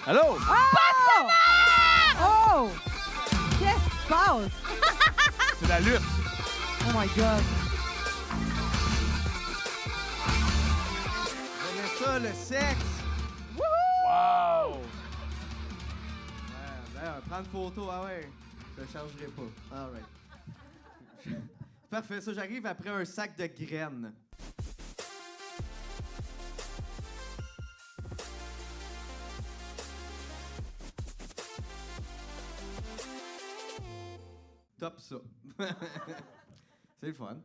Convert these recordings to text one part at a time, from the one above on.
Allô? Oh! Qu'est-ce qui se passe? C'est la lutte. Oh my God. J'aimais ça, le sexe. Wow! D'ailleurs, prendre photo, ah ouais. Je ne changerai pas. All right. Parfait, ça, j'arrive après un sac de graines. Top ça. C'est le fun.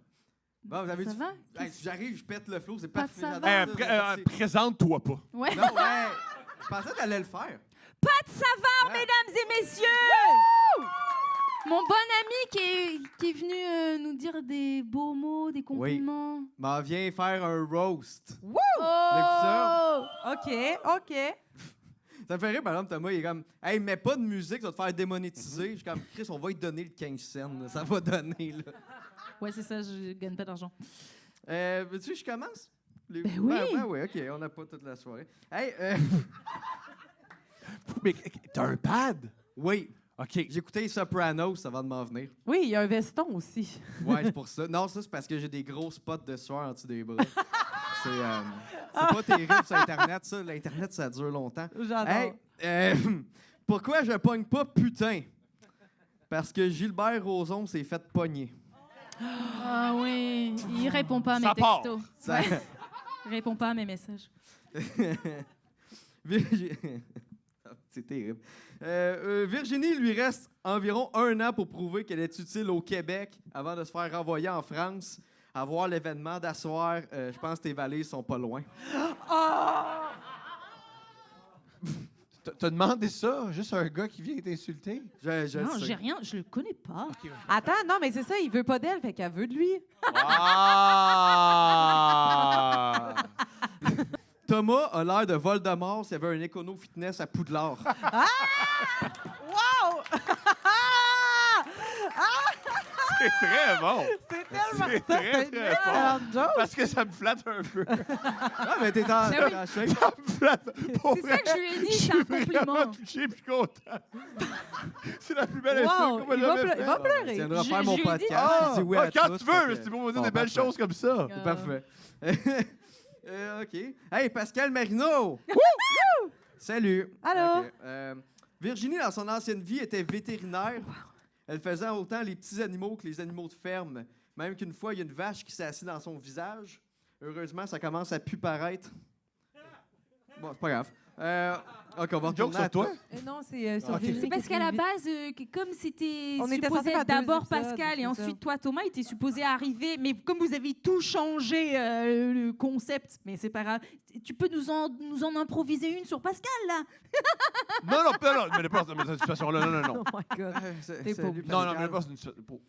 Bon, vous avez Ça du... va? Hey, si j'arrive, je pète le flow, c'est Pas de parfait. savon. j'adore ça, c'est- Présente-toi pas. Ouais. Non, ouais. Je pensais que t'allais le faire. Pas de saveur, Ouais. mesdames et messieurs! Mon bon ami qui est venu nous dire des beaux mots, des compliments. M'en viens faire un roast. Oh! ça? OK. Ça me fait rire, par exemple, Thomas, il est comme « Hey, mets pas de musique, ça va te faire démonétiser. » Je suis comme « Chris, on va lui donner le 15 cents. Là. Ça va donner. » là. Ouais, c'est ça, je gagne pas d'argent. Veux-tu que je commence? Ben oui. Ouais, OK, on n'a pas toute la soirée. Hey, Mais t'as un pad? oui, OK. j'ai écouté Sopranos avant de m'en venir. Oui, il y a un veston aussi. Ouais, c'est pour ça. Non, ça, c'est parce que j'ai des gros spots de sueur en dessous des bras. C'est pas terrible sur Internet, ça. L'Internet, ça dure longtemps. J'adore. Hey, pourquoi je pogne pas putain? Parce que Gilbert Rozon s'est fait pogner. Ah oui, il répond pas à mes Ça part. textos. Ça- Il répond pas à mes messages. C'est terrible. Virginie, lui reste environ 1 an pour prouver qu'elle est utile au Québec avant de se faire renvoyer en France à voir l'événement d'asseoir. Je pense que tes valises sont pas loin. T'as demandé ça? Juste un gars qui vient t'insulter? Je Non, le sais. j'ai rien, je le connais pas. Attends, non, mais c'est ça, il veut pas d'elle, fait qu'elle veut de lui. Ah! Thomas a l'air de Voldemort s'il y avait un écono fitness à Poudlard. Wow! C'est très bon. C'est tellement C'est ça, très, c'est une très excellente joke. Parce que ça me flatte un peu. Ah, mais t'es en oui. shape. Ça me flatte. Pour C'est vrai, ça que je lui ai dit, je c'est suis un compliment. vraiment touché puis content. C'est la plus belle Wow, insulte qu'on m'a il va jamais pleu- il faite. va Tu pleurer. viendras Je- faire je mon lui ai dit- podcast. Ah, Je dis oui à quand tout, tu fait veux, que- mais c'est pour me dire Bon, des belles parfait. choses comme ça. C'est parfait. OK. Hey, Pascal Marino! Salut. Allô? OK. Virginie, dans son ancienne vie, était vétérinaire. Elle faisait autant les petits animaux que les animaux de ferme. Même qu'une fois, il y a une vache qui s'est assise dans son visage. Heureusement, ça commence à plus paraître. Bon, c'est pas grave. OK, on va Joke retourner sur à toi? Non, c'est sur Ok. Virginie C'est parce qui qu'à la écrit base, comme c'était On était supposé censé être faire 2 d'abord épisodes, Pascal et c'est ensuite ça. toi, Thomas, était supposé arriver. Mais comme vous avez tout changé, le concept, mais c'est pas grave. Tu peux nous en improviser une sur Pascal, là? Non, mais pas dans cette situation-là. Non. Oh my God. T'es pas obligé. Non, mais pas dans une situation.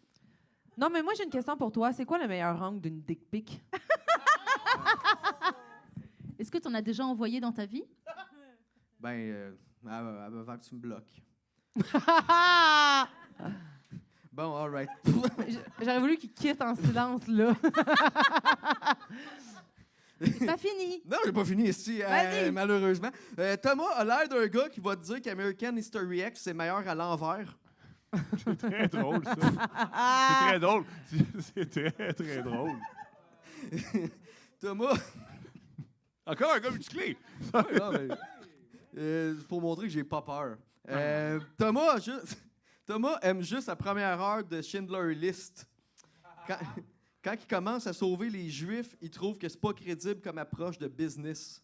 Non, mais moi, j'ai une question pour toi. C'est quoi le meilleur angle d'une dick pic? Est-ce que tu en as déjà envoyé dans ta vie? Ben, avant que tu me bloques. Bon, all right. J'aurais voulu qu'il quitte en silence, là. C'est pas fini. Non, j'ai pas fini ici, Vas-y. malheureusement. Thomas a l'air d'un gars qui va te dire qu'American History X, c'est meilleur à l'envers. C'est très drôle, ça. C'est très drôle. C'est très, très drôle. Thomas... Encore un gars musclé. Non, mais, c'est pour montrer que j'ai pas peur. Thomas aime juste la première heure de Schindler List. Quand il commence à sauver les Juifs, il trouve que c'est pas crédible comme approche de business.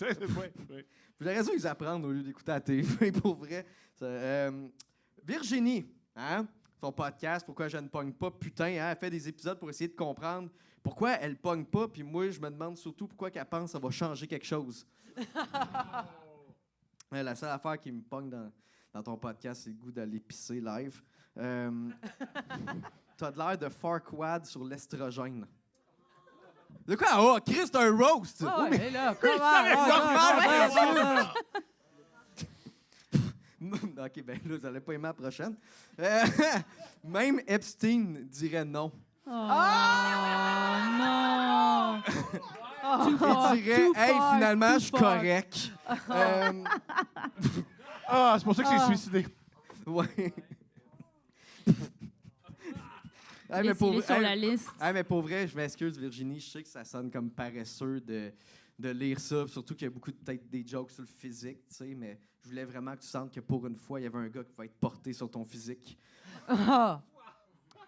Oui. Vous avez raison ils apprennent au lieu d'écouter la TV, pour vrai. Virginie, hein? Son podcast, Pourquoi je ne pogne pas, putain, hein? Elle fait des épisodes pour essayer de comprendre pourquoi elle pogne pas, puis moi, je me demande surtout pourquoi qu'elle pense que ça va changer quelque chose. La seule affaire qui me pogne dans ton podcast, c'est le goût d'aller pisser live. T'as de l'air de Farquaad sur l'estrogène. De quoi? Oh, Chris, t'as un roast! Ah Oui, ouais, là, comment? OK, ben là, vous allez pas aimer la prochaine. Même Epstein dirait non. Oh non! Il dirait, hey, finalement, je suis correct. Ah, c'est pour ça que c'est suicidé. Ouais. Il est sur la liste. Mais pour vrai, je m'excuse, Virginie. Je sais que ça sonne comme paresseux de lire ça. Surtout qu'il y a beaucoup peut-être des jokes sur le physique, tu sais. Mais je voulais vraiment que tu sentes que pour une fois, il y avait un gars qui va être porté sur ton physique. Ah.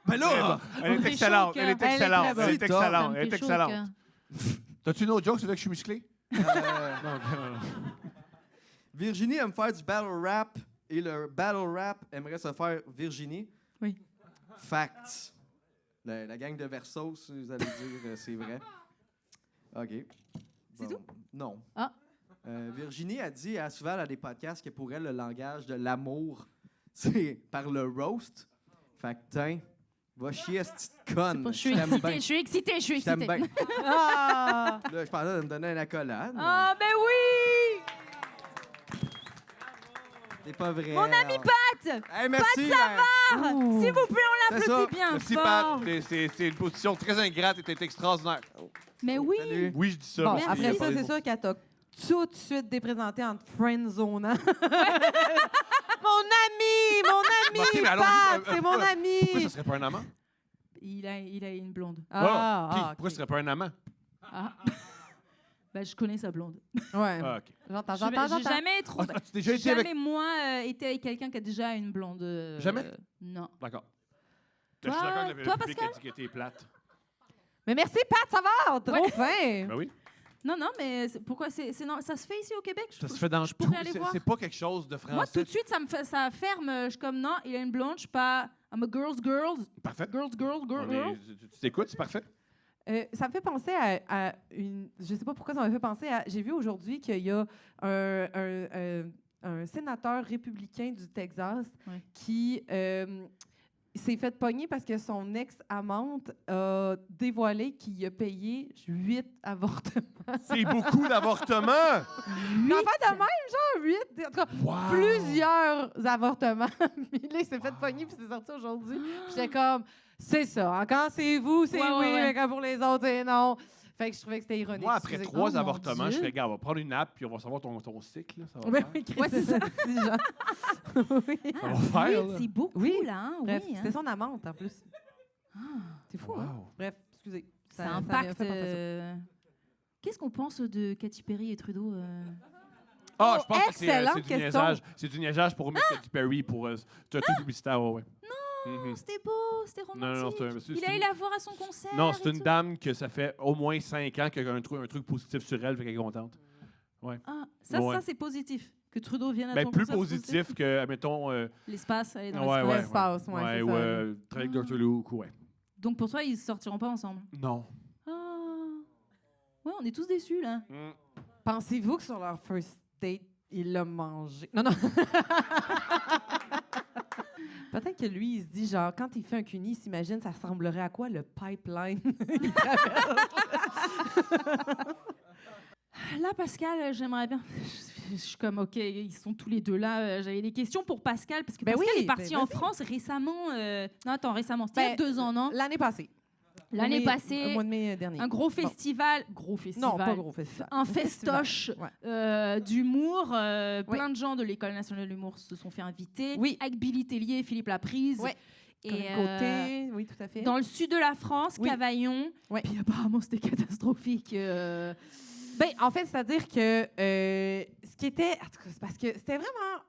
Ben là! Elle est excellente. Elle est excellente. Elle est Ça me excellente. Elle est fait chaud au excellente. cœur. T'as-tu une autre joke, c'est là que je suis musclé? Non, Virginie aime faire du battle rap et le battle rap aimerait se faire Virginie. Oui. Facts. La gang de Versos, vous allez dire, c'est vrai. OK. C'est tout? Non. Ah. Virginie a dit souvent à des podcasts que pour elle, le langage de l'amour, c'est par le roast. Fait que, tiens, va chier à cette petite conne. Je suis excitée. Je t'aime bien. Ah. Là, je pensais de me donner une accolade. Ah, ben oui! C'est pas vrai. Mon ami Pat! Hey, merci. Ouh. S'il vous plaît, on C'est ça. l'applaudit bien merci, fort. Pat. C'est une position très ingrate et t'es extraordinaire. Mais oui! Salut. Oui, je dis ça. Bon, mais après c'est ça, pas c'est des mots. sûr qu'elle t'a tout de suite déprésenté en friendzonant. Mon ami, Ok, mais Pat, allons-y, c'est mon ami. Pourquoi ça serait pas un amant? Il a une blonde. Pourquoi ce serait pas un amant? Ah. Ben, je connais sa blonde. Ouais, Ah, OK. j'entends. J'ai jamais trop... Ah, tu t'es déjà été avec... été avec quelqu'un qui a déjà une blonde. Jamais? Non. D'accord. Toi- Je suis d'accord que le toi, public Pascal? a dit qu'elle était plate. Mais merci, Pat, ça va? Trop Ouais. fin. Ben oui. Non, mais pourquoi non, ça se fait ici au Québec? Ça se fait dans je tout. pourrais aller voir. C'est pas quelque chose de Moi, français. tout de suite, ça ferme. Je suis comme, non, il a une blonde, je suis pas... I'm a girls. Parfait. Girls. Tu t'écoutes, c'est parfait. Ça me fait penser à une... Je sais pas pourquoi ça m'a fait penser à... J'ai vu aujourd'hui qu'il y a un sénateur républicain du Texas Ouais. qui s'est fait pogner parce que son ex-amante a dévoilé qu'il a payé 8 avortements. C'est beaucoup d'avortements. Mais en fait, de même, genre 8, en tout cas, Wow. plusieurs avortements. Puis là, il s'est fait pogner puis c'est sorti aujourd'hui. Puis j'étais comme, c'est ça. Hein, quand c'est vous, c'est Ouais, oui, ouais. mais quand pour les autres, c'est non. Fait que je trouvais que c'était ironique. Moi, après Excusez. 3 Oh, mon avortements, Dieu. je fais, gars, on va prendre une nappe puis on va savoir ton cycle. Là, ça va Ouais, faire. oui, Chris, Ouais, c'est ça. petit genre. Oui. Ça va faire, là. C'est beaucoup, Oui. là. Hein? Bref, oui, hein. c'était son amante en plus. C'est fou, hein? Wow. Bref, excusez. Ça m'a impacte... fait penser à ça. Qu'est-ce qu'on pense de Katy Perry et Trudeau? Ah, Oh, je pense que c'est excellente du question. niaisage. C'est du niaisage pour mettre Katy Perry pour c'est un truc publicitaire, ouais. Mhm. C'était beau, c'était Non, non, romantique. c'est Il a eu la voir à son concert. Non, et c'est une tout. dame que ça fait au moins 5 ans qu'il y a un truc positif sur elle, fait qu'elle est contente. Ah, ça, Ouais. ça c'est positif. Que Trudeau vienne à Ben, ton plus concert, positif que, admettons, L'espace, aller dans ouais, l'espace. ouais. L'espace, ouais, c'est ou ça. travailler avec Dr. Luke, ouais. Donc pour toi, ils sortiront pas ensemble. Non. Ah. Ouais, on est tous déçus, là. Pensez-vous que sur leur first date, il l'a mangé? Non, non. Peut-être que lui, il se dit, genre, quand il fait un cuni, il s'imagine, ça ressemblerait à quoi le pipeline? Il traverse. Là, Pascal, j'aimerais bien. Je suis comme, OK, ils sont tous les deux là. J'avais des questions pour Pascal, parce que Ben Pascal oui, est parti ben en vas-y. France récemment. Non, attends, récemment. C'était il y a Ben, 2 ans, non? L'année passée. L'année Au passée, mois de mai dernier. un gros festival. Gros festival. Non, pas gros festival. Un festival. festoche Ouais. d'humour. Oui. Plein de gens de l'École nationale de l'humour se sont fait inviter. Oui. Avec Billy Tellier et Philippe Laprise. Ouais. Et Corinne Côté, oui, tout à fait. dans le sud de la France, Oui. Cavaillon. Ouais. Puis apparemment, c'était catastrophique. Ben, en fait, c'est-à-dire que ce qui était... En tout cas, c'est parce que c'était vraiment...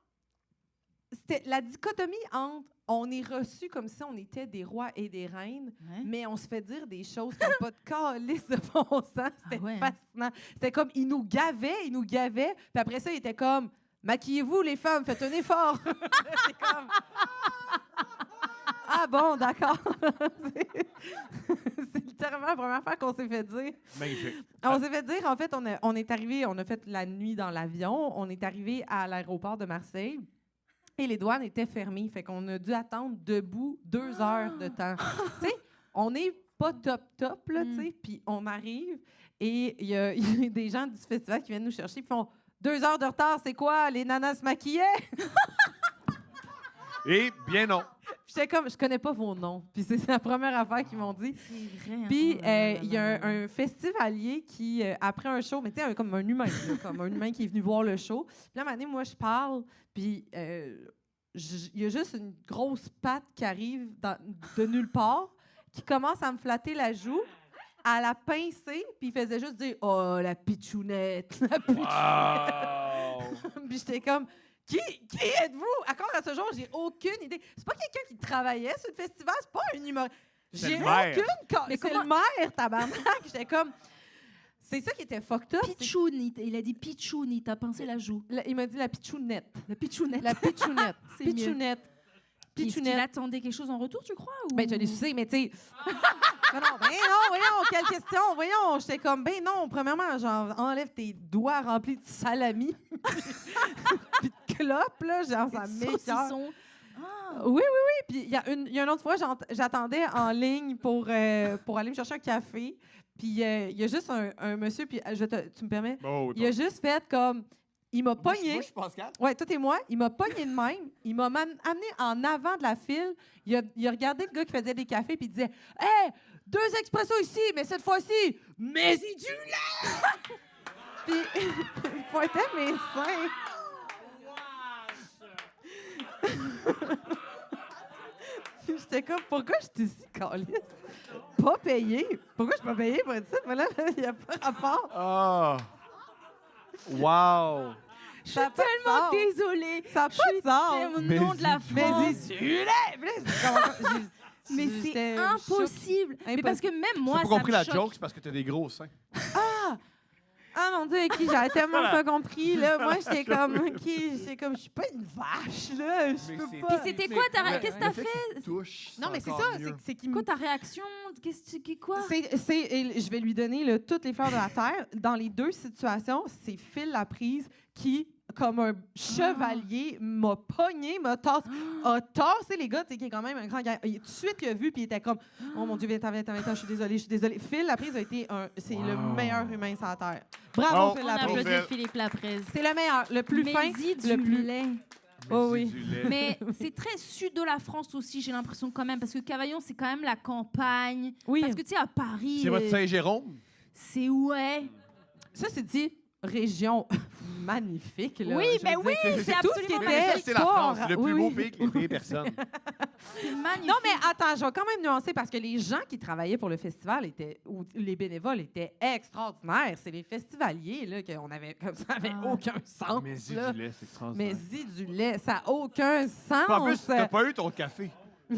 C'était la dichotomie entre on est reçu comme si on était des rois et des reines, Ouais. mais on se fait dire des choses qui n'ont pas de calice de bon sens. C'était ouais. fascinant. C'était comme, ils nous gavaient. Puis après ça, il était comme, maquillez-vous les femmes, faites un effort. C'est comme... Ah bon, d'accord. C'est littéralement la première fois qu'on s'est fait dire. Magnifique. On s'est fait dire, en fait, on est arrivé, on a fait la nuit dans l'avion, on est arrivé à l'aéroport de Marseille et les douanes étaient fermées. Fait qu'on a dû attendre debout 2 heures de temps. Tu sais, on n'est pas top, là, tu sais, puis on arrive et il y a des gens du festival qui viennent nous chercher et font 2 heures de retard, c'est quoi? Les nanas se maquillaient? Et bien non. J'étais comme, je connais pas vos noms. Puis c'est la première affaire qu'ils m'ont dit. C'est vrai. Puis Oh là là il y a là là. un festivalier qui, après un show, mais tu sais, comme un humain, là, comme un humain qui est venu voir le show. Puis là, à un moment donné, moi, je parle, puis il y a juste une grosse patte qui arrive de nulle part, qui commence à me flatter la joue, à la pincer, puis il faisait juste dire « Oh, la pitchounette, la pitchounette! Wow. » Puis j'étais comme... Qui êtes-vous? Encore à ce jour, j'ai aucune idée. C'est pas quelqu'un qui travaillait sur le festival, c'est pas un humoriste. C'est J'ai le maire. aucune... Mais C'est comment- le maire, tabarnak! J'étais comme... C'est ça qui était fucked up. c'est- Pichouni, il a dit Pichouni, t'as pincé la joue. Il m'a dit la pitchounette. La Pichounette. La pitchounette. C'est mieux. Pitchounette. Puis est-ce qu'il Pitchounette. attendait quelque chose en retour, tu crois? Ou... Ben, je l'ai sucé, mais tu sais... non, voyons, quelle question, voyons. J'étais comme, ben non, premièrement, genre, enlève tes doigts remplis de salami. Puis de clopes, là, genre, ça m'écoeure. Saucisson. Ah. Oui. Puis il y a une autre fois, j'attendais en ligne pour aller me chercher un café. Puis il y a juste un monsieur, puis tu me permets? Oh, oui, Il a juste fait comme... Il m'a pogné. Moi, je suis Pascal. Ouais, toi et moi. Il m'a pogné de même. Il m'a amené en avant de la file. Il a regardé le gars qui faisait des cafés, puis il disait « Hey, 2 expressos ici, mais cette fois-ci, mais-y du lait! » Puis il pointait mes seins. Puis j'étais comme, pourquoi je suis ici, Carlis? Pas payé. Pourquoi je suis pas payé pour être ça? Mais là, il n'y a pas rapport. Ah. Wow. Je suis Ça a pas de tellement sens. désolée. Ça n'a pas de sens. C'est au nom de la Mais France. Mais-y du lait! Puis là, Mais c'est j'étais impossible. Mais parce que même moi, T'as pas ça compris me la choque. joke, c'est parce que t'as des gros seins. Ah mon Dieu, qui j'avais tellement pas compris. Là. Moi, j'étais comme, je suis pas une vache, là. Je peux Puis pas. c'était quoi qu'est-ce que t'as fait? Touche. Non, mais c'est encore ça, mieux. c'est qu'il Quoi ta réaction? Quoi? et je vais lui donner là, toutes les fleurs de la terre. Dans les 2 situations, c'est Phil Laprise qui, comme un chevalier, m'a pogné, a tassé les gars, tu sais, qui est quand même un grand gars. Tout de suite, il a vu, puis il était comme, oh mon Dieu, viens, je suis désolée. Phil Laprise a été c'est le meilleur humain sur la terre. Bravo, Oh, Phil On Laprise. applaudit Phil. Philippe Laprise. C'est le meilleur, le plus Mais fin, dis le du plus... lait. Oh oui. Du lait. Mais c'est très sud de la France aussi, j'ai l'impression quand même, parce que Cavaillon, c'est quand même la campagne. Oui. Parce que tu sais, à Paris, C'est votre Saint-Jérôme? c'est ouais. Ça, c'est dit région magnifique. Là. Oui, Je mais veux oui, dire, c'est tout ce qui absolument était Ça, c'est la sport. France. C'est le plus Oui, beau oui. pays que les pays personnes. C'est magnifique. Non, mais attends, je vais quand même nuancer parce que les gens qui travaillaient pour le festival ou les bénévoles étaient extraordinaires. C'est les festivaliers là, qu'on avait, comme ça n'avait Ah. aucun sens. Mais dis là. du lait, c'est extraordinaire. Mais dis du lait, ça n'a aucun sens. En plus, t'as pas eu ton café. non,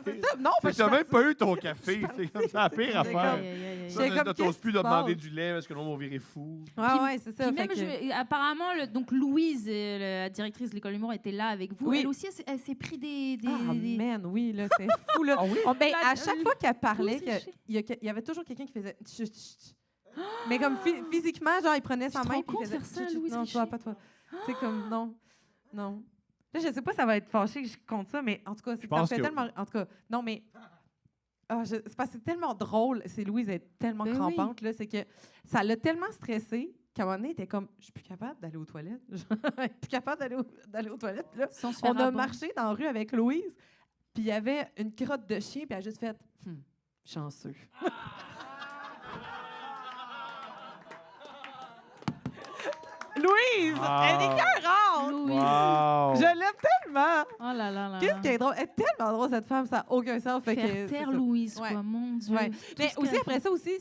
c'est ça. Non, parce T'as que même pas eu ton café. C'est comme ça la pire C'est affaire. Aïe, aïe, aïe, aïe. J'étais comme, Ne qu'est-ce t'oses plus qui se demander passe? du lait parce que l'on va virer fou. Ouais, c'est ça. Puis fait même, que- apparemment, donc Louise, la directrice de l'école d'humour, était là avec vous. Oui. Elle aussi, elle s'est pris des... Ah, man, oui, là, c'est fou, là. Ah oui? Ben, à La- chaque fois qu'elle parlait, Louise Richer. il y avait toujours quelqu'un qui faisait... Chut, chut, chut. Mais comme physiquement, genre, il prenait sa te main rends puis il compte faisait... faire ça, chut, chut. Louise Non, toi, Richer? pas toi. C'est comme, non. Là, je sais pas, ça va être fâché que je compte ça, mais en tout cas, ça me pense fait que tellement... En tout cas, non, mais... c'est parce que c'est tellement drôle. C'est Louise elle est tellement Ben crampante, là. C'est que ça l'a tellement stressée qu'à un moment donné, elle était comme, je suis plus capable d'aller aux toilettes. Je suis plus capable d'aller aux toilettes. Puis là, Sans se faire on a abattre. marché dans la rue avec Louise, puis il y avait une crotte de chien, puis elle a juste fait chanceux. Louise! Elle est écœurante! Louise. Wow. Je l'aime tellement! Oh là là là. Qu'est-ce qui est drôle? Elle est tellement drôle, cette femme, ça n'a aucun sens. Fait que, Faire c'est taire ça. Louise, Ouais. quoi, mon Dieu. Ouais. Tout Mais ce aussi, qu'elle après ça aussi,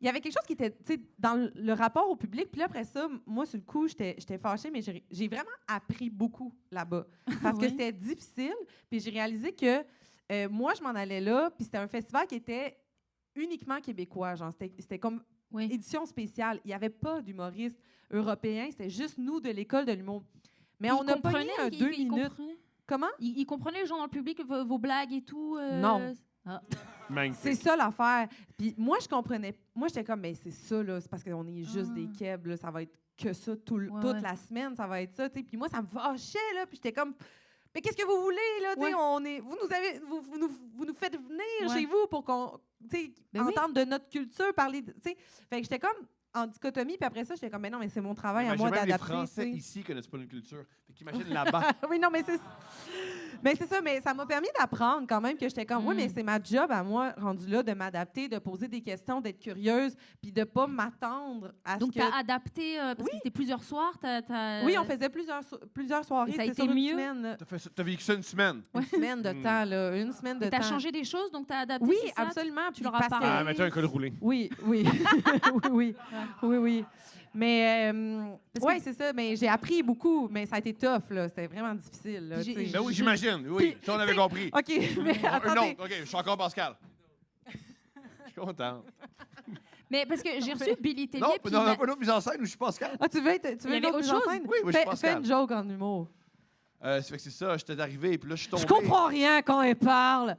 il y avait quelque chose qui était, tu sais, dans le rapport au public. Puis là, après ça, moi, sur le coup, j'étais fâchée, mais j'ai vraiment appris beaucoup là-bas. Parce que Oui. c'était difficile. Puis j'ai réalisé que moi, je m'en allais là, puis c'était un festival qui était uniquement québécois. Genre, c'était comme Oui. édition spéciale. Il n'y avait pas d'humoristes européens. C'était juste nous de l'école de l'humour. Mais Il on a pogné comprenait, un il- 2 il minutes. comprenait? Comment? Il comprenait les gens dans le public, vos blagues et tout? Non. Ah. Magnifique. C'est ça l'affaire. Puis moi, je comprenais. Moi, j'étais comme, mais c'est ça, là. C'est parce qu'on est juste des Ah. kebs, là. Ça va être que ça Ouais, toute ouais. la semaine. Ça va être ça, tu sais. Puis moi, ça me fâchait, là. Puis j'étais comme, mais qu'est-ce que vous voulez, là? Tu sais, Ouais. vous nous faites venir Ouais. chez vous pour qu'on, tu sais, Ben oui. entendre de notre culture, parler, tu sais. Fait que j'étais comme, en dichotomie, puis après ça, j'étais comme, mais non, mais c'est mon travail à Imagine moi même les d'adapter. Français tu sais. ici connaissent pas notre culture. Fait qu'imagine là-bas. Oui, non, mais c'est... Mais c'est ça, mais ça m'a permis d'apprendre quand même que j'étais comme, oui, mais c'est ma job à moi, rendu là, de m'adapter, de poser des questions, d'être curieuse, puis de pas m'attendre à Donc, ce tu que... as adapté, parce que c'était plusieurs soirs. Oui, on faisait plusieurs soirées. Et ça a c'était été sur une mieux? semaine, là. T'as vécu ça une semaine. Une semaine de temps, là. Une semaine de Et temps. tu as changé des choses, donc tu as adapté. Oui, c'est ça? absolument. Tu puis leur as parce que- parlé. Ah, mettez un col roulé. Oui, oui. oui. Mais, oui, c'est ça. Mais j'ai appris beaucoup, mais ça a été tough, là. C'était vraiment difficile, là, J'ai- tu sais. Ben oui, j'imagine. Oui, ça, on avait compris. OK, mais attendez. Non, OK, je suis encore Pascal. Je suis content. Mais parce que j'ai reçu Billy Tellier. Non, puis on il n'a m'a- pas d'autre mise en scène où je suis Pascal. Ah, tu veux Il y une avait autre autre mise en chose? scène? Oui, moi, je suis Fais Pascal. une joke en humour. Ça fait que c'est ça, j'étais arrivé et puis là, je suis tombé. Je comprends rien quand elle parle.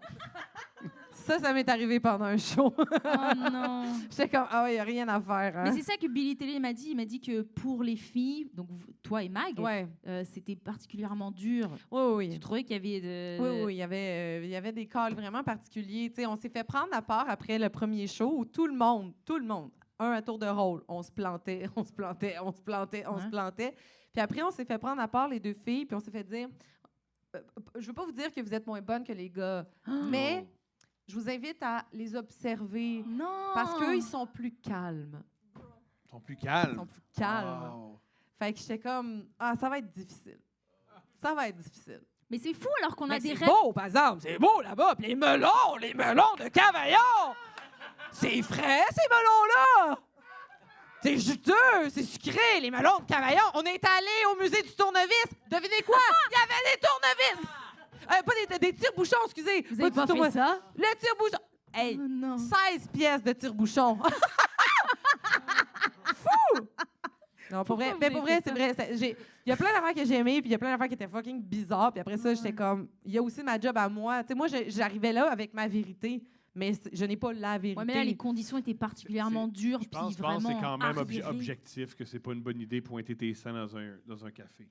Ça m'est arrivé pendant un show. Oh non. J'étais comme, ah ouais, il n'y a rien à faire. Hein? Mais c'est ça que Billy Tellier m'a dit. Il m'a dit que pour les filles, donc toi et Mag, Ouais. c'était particulièrement dur. Oui, oui. Tu trouvais qu'il y avait de... Oui, il y avait des calls vraiment particuliers. Tu sais, on s'est fait prendre à part après le premier show où tout le monde, un à tour de rôle, on se plantait. Puis après, on s'est fait prendre à part les deux filles, puis on s'est fait dire, je veux pas vous dire que vous êtes moins bonnes que les gars, mais je vous invite à les observer Non. parce qu'eux, ils sont plus calmes. Ils sont plus Ils calmes. sont plus calmes. Wow. Fait que j'étais comme, ça va être difficile. Ça va être difficile. Mais c'est fou alors qu'on a Mais des c'est rêves. beau, par exemple, c'est beau là-bas. Puis les melons de Cavaillon, c'est frais, ces melons-là. C'est juteux, c'est sucré, les melons de Cavaillon. On est allé au musée du tournevis. Devinez quoi? Il y avait des tournevis. Pas des tire-bouchons, excusez. Vous avez du pas fait tournevis. ça? Le tire-bouchon. Hey, Oh non. 16 pièces de tire-bouchon. Fou! Non, pour vrai, Pourquoi mais vous pour avez vrai, fait c'est vrai. Il y a plein d'affaires que j'ai aimées, puis il y a plein d'affaires qui étaient fucking bizarres. Puis après ça, j'étais comme, il y a aussi ma job à moi. Tu sais, moi, j'arrivais là avec ma vérité, mais je n'ai pas la vérité. Ouais, mais là, les conditions étaient particulièrement dures. Je pense puis que vraiment c'est quand même arriérées. objectif que c'est pas une bonne idée de pointer tes seins dans un café.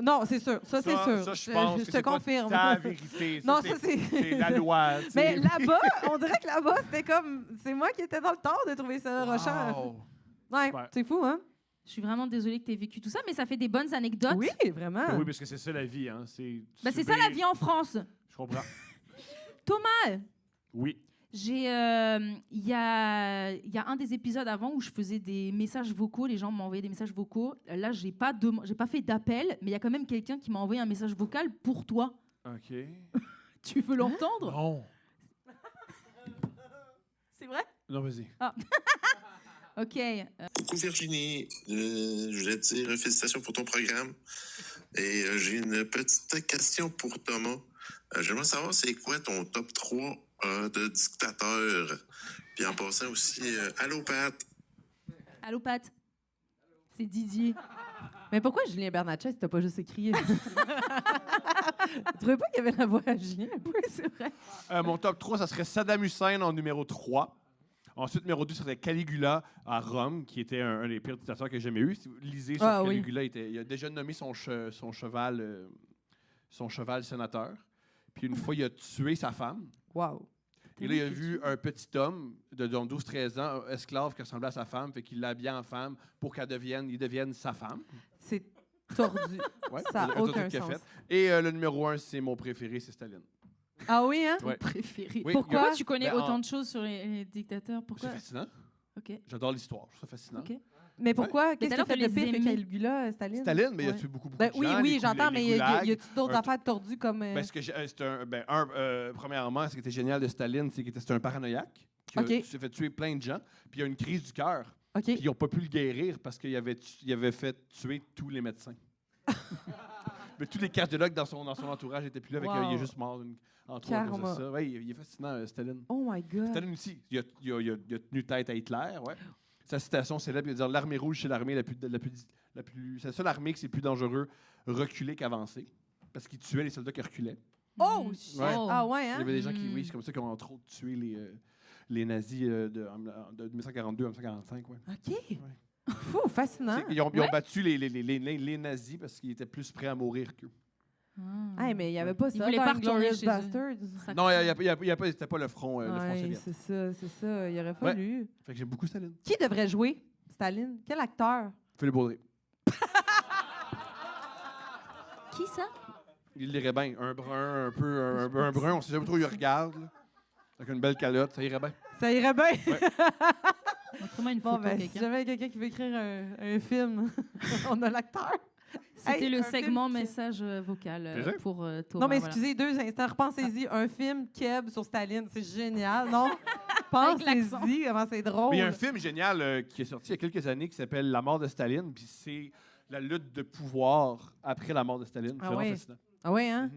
Non, c'est sûr. Ça, c'est sûr. Ça, je pense que te c'est pas confirme. ta vérité. Non, ça, c'est... C'est la loi. tu sais. Mais là-bas, on dirait que là-bas, c'était comme... C'est moi qui étais dans le tort de trouver ça rochant. Wow. Ouais, Ouais. c'est fou, hein? Je suis vraiment désolée que tu aies vécu tout ça, mais ça fait des bonnes anecdotes. Oui, vraiment. Ben oui, parce que c'est ça la vie. Hein. C'est Ça la vie en France. Je comprends. Thomas, Oui. il y a un des épisodes avant où je faisais des messages vocaux, les gens m'envoyaient des messages vocaux. Là, j'ai pas fait d'appel, mais il y a quand même quelqu'un qui m'a envoyé un message vocal pour toi. OK. Tu veux l'entendre? Non. C'est vrai? Non, vas-y. OK. Coucou Virginie, je voulais te dire félicitations pour ton programme. Et j'ai une petite question pour Thomas. J'aimerais savoir c'est quoi ton top 3 de dictateurs. Puis en passant aussi, allô Pat. Allô, Pat? C'est Didier. Mais pourquoi Julien Bernatchez, si t'as pas juste écrit? Tu trouvais pas qu'il y avait la voix à Julien? Oui, c'est vrai. Mon top 3, ça serait Saddam Hussein en numéro 3. Ensuite, numéro 2, ça serait Caligula à Rome, qui était un des pires dictateurs que j'ai jamais eu. Si vous lisez sur Ah, oui. Caligula, il a déjà nommé son cheval sénateur. Puis une fois, il a tué sa femme. Wow. Et là, il a vu un petit homme de 12-13 ans, un esclave qui ressemblait à sa femme, fait qu'il l'a habillé en femme pour qu'il devienne sa femme. C'est tordu. Ouais, Ça a un autre aucun truc qu'il a sens. fait. Et le numéro 1, c'est mon préféré, c'est Staline. Ah oui, hein? Ouais. Préféré. Oui, Pourquoi? Pourquoi tu connais Ben, autant de choses sur les dictateurs? C'est Pourquoi? fascinant. OK. J'adore l'histoire, je trouve ça fascinant. OK. Mais pourquoi? Qu'est-ce tout qu'il à a fait l'heure, de tu les pire que aimais. Caligula, Staline? Staline, mais il a Ouais. tué beaucoup de Ben gens. oui, les j'entends, mais y goulags. a-t-il d'autres Un- affaires tordues comme... Ben, premièrement, ce qui était génial de Staline, c'est qu'il était un paranoïaque. Qui s'est fait tuer plein de gens. Puis il y a une crise du cœur. OK. Puis ils n'ont pas pu le guérir parce qu'il avait fait tuer tous les médecins. Mais tous les cardiologues dans son entourage n'étaient plus là. Fait Wow. qu'il est juste mort entre autres à cause de Karma. ça. Ouais, il est fascinant, Staline. Oh my God. Staline aussi, il a tenu tête à Hitler. Ouais. Sa citation célèbre, il va dire « L'armée rouge, c'est l'armée la plus c'est la seule armée que c'est plus dangereux reculer qu'avancer. » Parce qu'il tuait les soldats qui reculaient. Oh, shit. Ouais. Ah ouais, Il y hein? avait des gens qui, oui, c'est comme ça qui ont entre autres tué les nazis de 1942 à 1945. Ouais. OK. Fou, fascinant. Ils ont battu les nazis parce qu'ils étaient plus prêts à mourir qu'eux. Hey, mais il n'y avait pas Ils ça voulaient dans pas retourner Inglourious chez eux. Bastards. Ça- Non, c'était pas le front Ouais, soviétique. c'est ça. Il aurait fallu. Fait que j'aime beaucoup Staline. Qui devrait jouer Staline. Quel acteur? Philippe Audrey. Qui ça? Il l'irait bien. Un brun, un brun, on sait jamais trop où il regarde. Là. Avec une belle calotte, ça irait bien. Ça irait bien. Montre-moi une Bon, photo, ben, si quelqu'un. jamais quelqu'un qui veut écrire un film, on a l'acteur. C'était Hey, le un segment film qui- message vocal C'est vrai? pour Thomas. Non, mais voilà. excusez, 2 instants. Repensez-y. Un film Keb sur Staline, c'est génial, non? Avec l'accent. Pensez-y, comment c'est drôle. Mais il y a un film génial qui est sorti il y a quelques années qui s'appelle La mort de Staline. Puis c'est la lutte de pouvoir après la mort de Staline. C'est Ah vraiment ouais? fascinant. Ah oui, hein?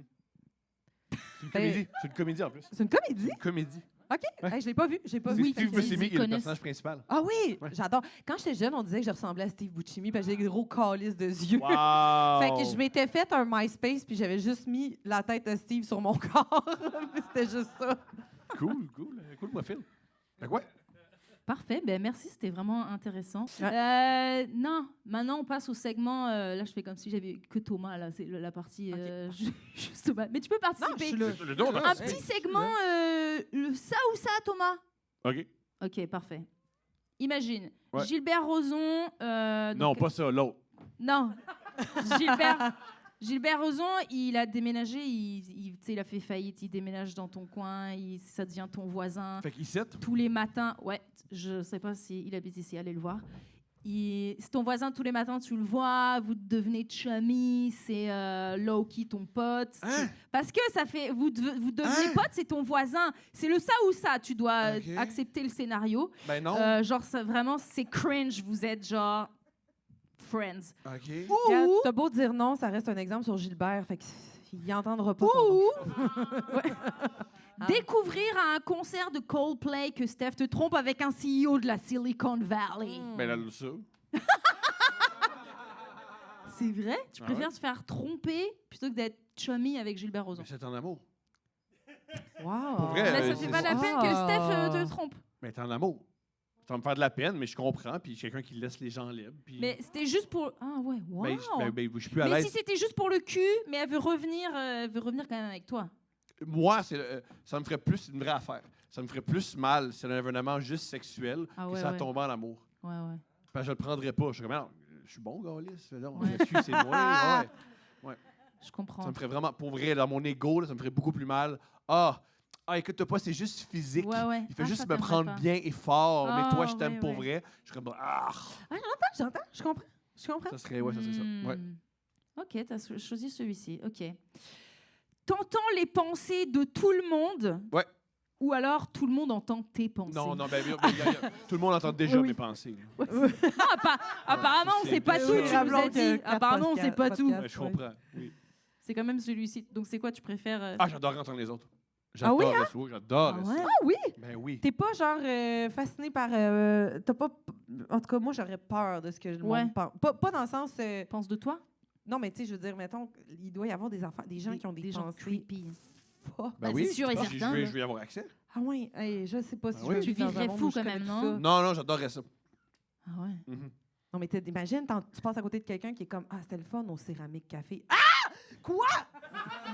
C'est une comédie. C'est une comédie en plus. C'est une comédie? Une comédie. OK. Ouais. Hey, je l'ai pas vu. J'ai pas C'est vu. Steve fait que Buscemi ils qui est le connaissent. personnage principal. Ah oui, Ouais. j'adore. Quand j'étais jeune, on disait que je ressemblais à Steve Buscemi parce que j'ai des gros calices de yeux. Wow! Fait que je m'étais fait un MySpace puis j'avais juste mis la tête de Steve sur mon corps. C'était juste ça. Cool profil. Fait quoi? Parfait, ben merci, c'était vraiment intéressant. Ouais. Non, maintenant on passe au segment. Là, je fais comme si j'avais que Thomas, là, c'est la partie juste Thomas. Mais tu peux Non, je participer. suis là. Le don, Un petit segment, le ça ou ça, Thomas. OK. Ok, parfait. Imagine, Ouais. Gilbert Rozon. Non, donc- pas ça, l'autre. Non, Gilbert Rozon, il a déménagé, tu sais, il a fait faillite, il déménage dans ton coin, ça devient ton voisin. Fait qu'il cite. Tous les matins, ouais, je sais pas s'il habite ici, allez le voir. C'est ton voisin tous les matins, tu le vois, vous devenez chummy, c'est Loki, ton pote. Hein? Parce que ça fait, vous devenez pote, c'est ton voisin. C'est le ça ou ça, tu dois Ok. accepter le scénario. Ben non. Genre, vraiment, c'est cringe, vous êtes genre friends. OK. Regarde, t'as beau dire non, ça reste un exemple sur Gilbert. Fait qu'il entendra pas ton nom. Ah. Découvrir à un concert de Coldplay que Steph te trompe avec un CEO de la Silicon Valley. Ben là, ça. C'est vrai? Tu Ah préfères te faire tromper plutôt que d'être chummy avec Gilbert Rozon? Mais c'est en amour. Wow. Pour vrai, Mais ça c'est- fait pas la peine que Steph te Ah. trompe. Mais t'es en amour. Ça va me faire de la peine, mais je comprends. Puis quelqu'un qui laisse les gens libres. Puis... Mais c'était juste pour... Ah ouais, wow! Ben, je suis plus à Mais l'aise. si c'était juste pour le cul, mais elle veut revenir quand même avec toi. Moi, ça me ferait plus une vraie affaire. Ça me ferait plus mal si c'était un événement juste sexuel Ah que ouais, ça ouais. tombait en amour. Ouais, ouais. Parce que je le prendrais pas. Je suis comme, non, je suis bon, Gaulis. Non, Ouais. là-dessus, c'est moi. Ouais. Je comprends. Ça me ferait vraiment, pour vrai, dans mon ego, là, ça me ferait beaucoup plus mal. Écoute-toi pas, c'est juste physique. Ouais, ouais. Il fait Ah, juste ça me t'aimerait prendre pas. bien et fort. Mais toi, Ah, je t'aime ouais, pour ouais. vrai. Je serais J'entends, je comprends. Je comprends. ça serait ça. Ouais. Hmm. Ok, t'as choisi celui-ci. Ok. T'entends les pensées de tout le monde. Ouais. Ou alors tout le monde entend tes pensées. Non, ben, tout le monde entend déjà Oui. mes pensées. Non, apparemment, on C'est sait pas bien tout, sûr. tu nous as Rappelons dit. que quatre Apparemment, on sait pas tout. podcasts. Ouais, je comprends. Oui. C'est quand même celui-ci. Donc, c'est quoi tu préfères J'adore entendre les autres. Ah oui, J'adore ça. J'adore Ah ça. ouais? Ah oui? Ben oui. T'es pas genre fasciné par. T'as pas. En tout cas, moi, j'aurais peur de ce que le Ouais. monde pense. Pas dans le sens. Pense de toi? Non, mais tu sais, je veux dire, mettons, il doit y avoir des enfants, des gens qui ont des gens pensées. creepy. fuck. Ben Ben, oui. c'est sûr et Ah, certain, Je là. vais y avoir accès. Ah oui, hey, je sais pas si Ah je oui. veux Tu vivre dans un vivrais monde fou où je quand connais même, tout non? ça. Non, j'adorerais ça. Ah ouais. Mhm. Non, mais imagine, tu passes à côté de quelqu'un qui est comme Ah, c'était le fun au céramique café. Ah!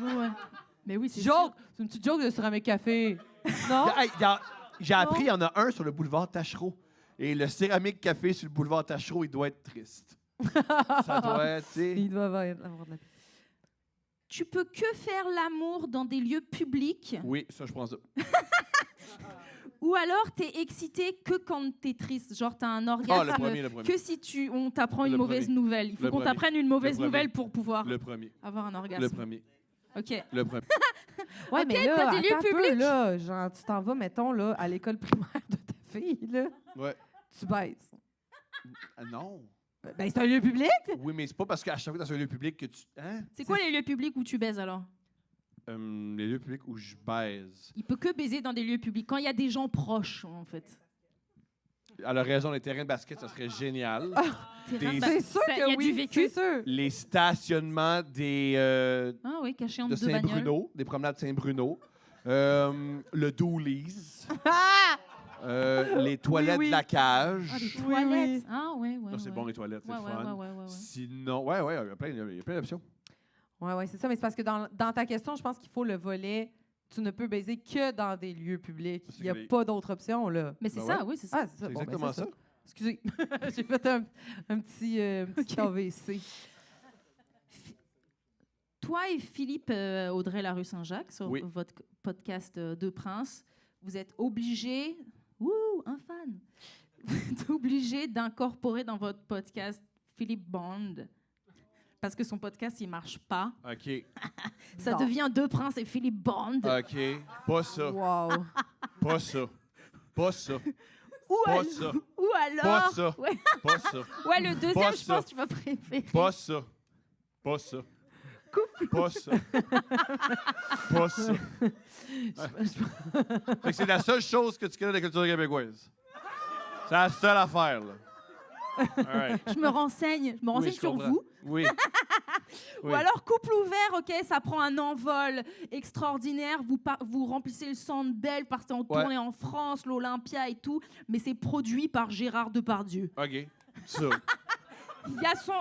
Ouais. Mais oui, c'est Joke! C'est une petite joke de céramique café. Non? Hey, j'ai appris, il y en a un sur le boulevard Tachereau. Et le céramique café sur le boulevard Tachereau, il doit être triste. Ça doit être, tu sais. Il doit avoir de la... Tu peux que faire l'amour dans des lieux publics Oui, ça, je prends ça. ou alors t'es excité que quand t'es triste. Genre, t'as un Ah, orgasme le premier. que si on t'apprend une Le mauvaise premier. nouvelle. Il faut Le qu'on premier. t'apprenne une mauvaise premier. nouvelle pour pouvoir Le premier. avoir un orgasme. Le premier. OK. Le premier. Ouais, Ok, mais là, t'as des lieux attends un peu, publics. là, genre, tu t'en vas, mettons, là, à l'école primaire de ta fille, là, Ouais. tu baisses. Ah, non. Ben, c'est un lieu public? Oui, mais c'est pas parce qu'à chaque fois dans un lieu public que tu. Hein? C'est quoi les lieux publics où tu baises alors? Les lieux publics où je baise. Il peut que baiser dans des lieux publics. Quand il y a des gens proches, en fait. À la raison, les terrains de basket, ça serait génial. Terrain de Des- bas- C'est sûr ça- que y a oui, du vécu. c'est sûr. Les stationnements des. Ah oui, caché de entre deux bagnoles. Saint-Bruno, des promenades Saint-Bruno, le Doolies, les toilettes oui. de la cage. Ah, des Oui, toilettes. oui. Ah ouais, ouais. Ça, c'est ouais. bon, les toilettes, c'est Ouais, le ouais, fun. ouais. Sinon, il y a plein d'options. Oui, c'est ça. Mais c'est parce que dans ta question, je pense qu'il faut le volet tu ne peux baiser que dans des lieux publics. C'est Il n'y a que les- pas d'autre option, là. Mais c'est Ben ça, ouais. oui, c'est ça. Ah, c'est ça. C'est Bon, ben, exactement ça. Excusez, j'ai fait un petit AVC. Toi et Philippe Audrey Larue Saint-Jacques, sur Oui. votre podcast Deux Princes, vous êtes obligés, un fan, vous êtes obligés d'incorporer dans votre podcast Philippe Bond. Parce que son podcast, il marche pas. OK. Ça Non. devient Deux Princes et Philippe Bond. OK. Pas ça. Wow. Pas ça. Pas ça. Ou, Pas al- ça. ou alors... Pas ça. Ouais, Pas ça. ouais, le deuxième, Pas je pense ça. que tu vas préférer. Pas ça. Pas ça. Pas ça. Pas ça. Fait que c'est la seule chose que tu connais de la culture québécoise. C'est la seule affaire, là. All right. Je me renseigne Oui, je sur comprends. vous. Oui. Ou Oui. alors couple ouvert, ok, ça prend un envol extraordinaire. Vous remplissez le Centre Bell, partez en Ouais. tournée en France, l'Olympia et tout, mais c'est produit par Gérard Depardieu. OK. Ça.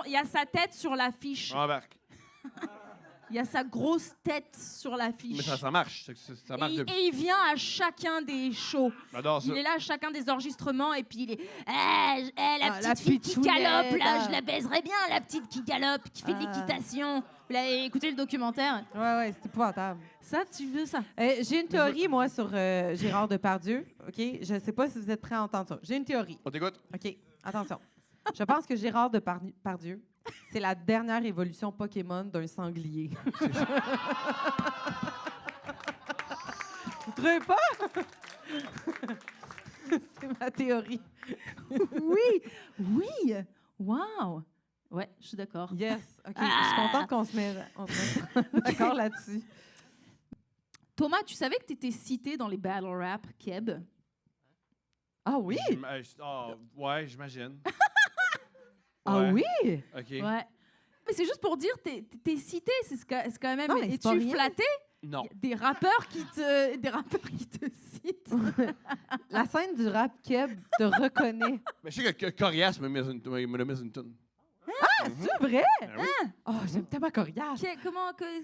Il y a sa tête sur l'affiche. Embarque. Il y a sa grosse tête sur l'affiche. Mais ça marche. Ça marche depuis. Et il vient à chacun des shows. J'adore ça. Il est là à chacun des enregistrements et puis il est la petite la fille qui pitchounette, galope là, ah. je la baiserais bien, la petite qui galope, qui fait de l'équitation. Vous l'avez écouté le documentaire? Ouais, c'est épouvantable. Ça, tu veux ça? J'ai une théorie, moi, sur Gérard Depardieu. OK? Je ne sais pas si vous êtes prêts à entendre ça. J'ai une théorie. On t'écoute? OK? Attention. Je pense que Gérard Depardieu, c'est la dernière évolution Pokémon d'un sanglier. Vous trouvez pas? C'est ma théorie. Oui! Wow! Ouais, je suis d'accord. Yes. OK. Je suis contente qu'on se mette d'accord là-dessus. Thomas, tu savais que tu étais cité dans les battle rap Keb? Ah oui? Ouais, j'imagine. Ah Ouais. oui? OK. Ouais. Mais c'est juste pour dire, t'es cité, c'est quand même... Non, mais c'est pas Es-tu rien. flatté? Non. Des rappeurs qui te citent. La scène du rap Keb te reconnaît. Mais je sais que Corias me l'a mis une toune. C'est vrai? Ben oui. Oh, j'aime tellement Corias.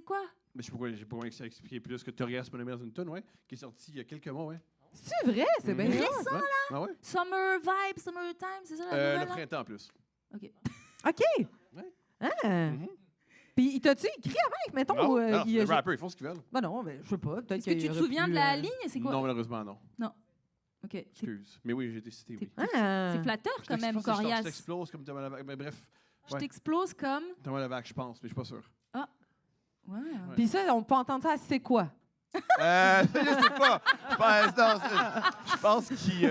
Quoi? Mais je sais pas pourquoi j'ai pas moyen d'expliquer plus que Corias me l'a mis dans une toune, ouais, qui est sortie il y a quelques mois, ouais. C'est vrai? C'est bien Mhm. ça. Ouais. Ah ouais? Summer Vibe, Summertime, c'est ça la Le nouvelle? là? printemps en plus. OK. OK. Ouais. Ah. Mhm. Puis, il t'a-tu écrit avec, mettons? Non, ou, non, il les a- rappers, ils font ce qu'ils veulent. Ben non, ben, je sais pas. Peut-être Est-ce que tu qu'il te aurait souviens pu, de la ligne? C'est quoi? Non, malheureusement, non. OK. C'est Excuse. Mais oui, j'ai été cité, oui. Ah. flatteur Je quand même, t'explose- je Corias. t'explose comme Thomas Levac. Mais bref, Je ouais. t'explose comme... Thomas Levac, je pense, mais je suis pas sûr. Ouais. Puis ça, on peut entendre ça, c'est quoi? Je sais pas. Je pense qu'il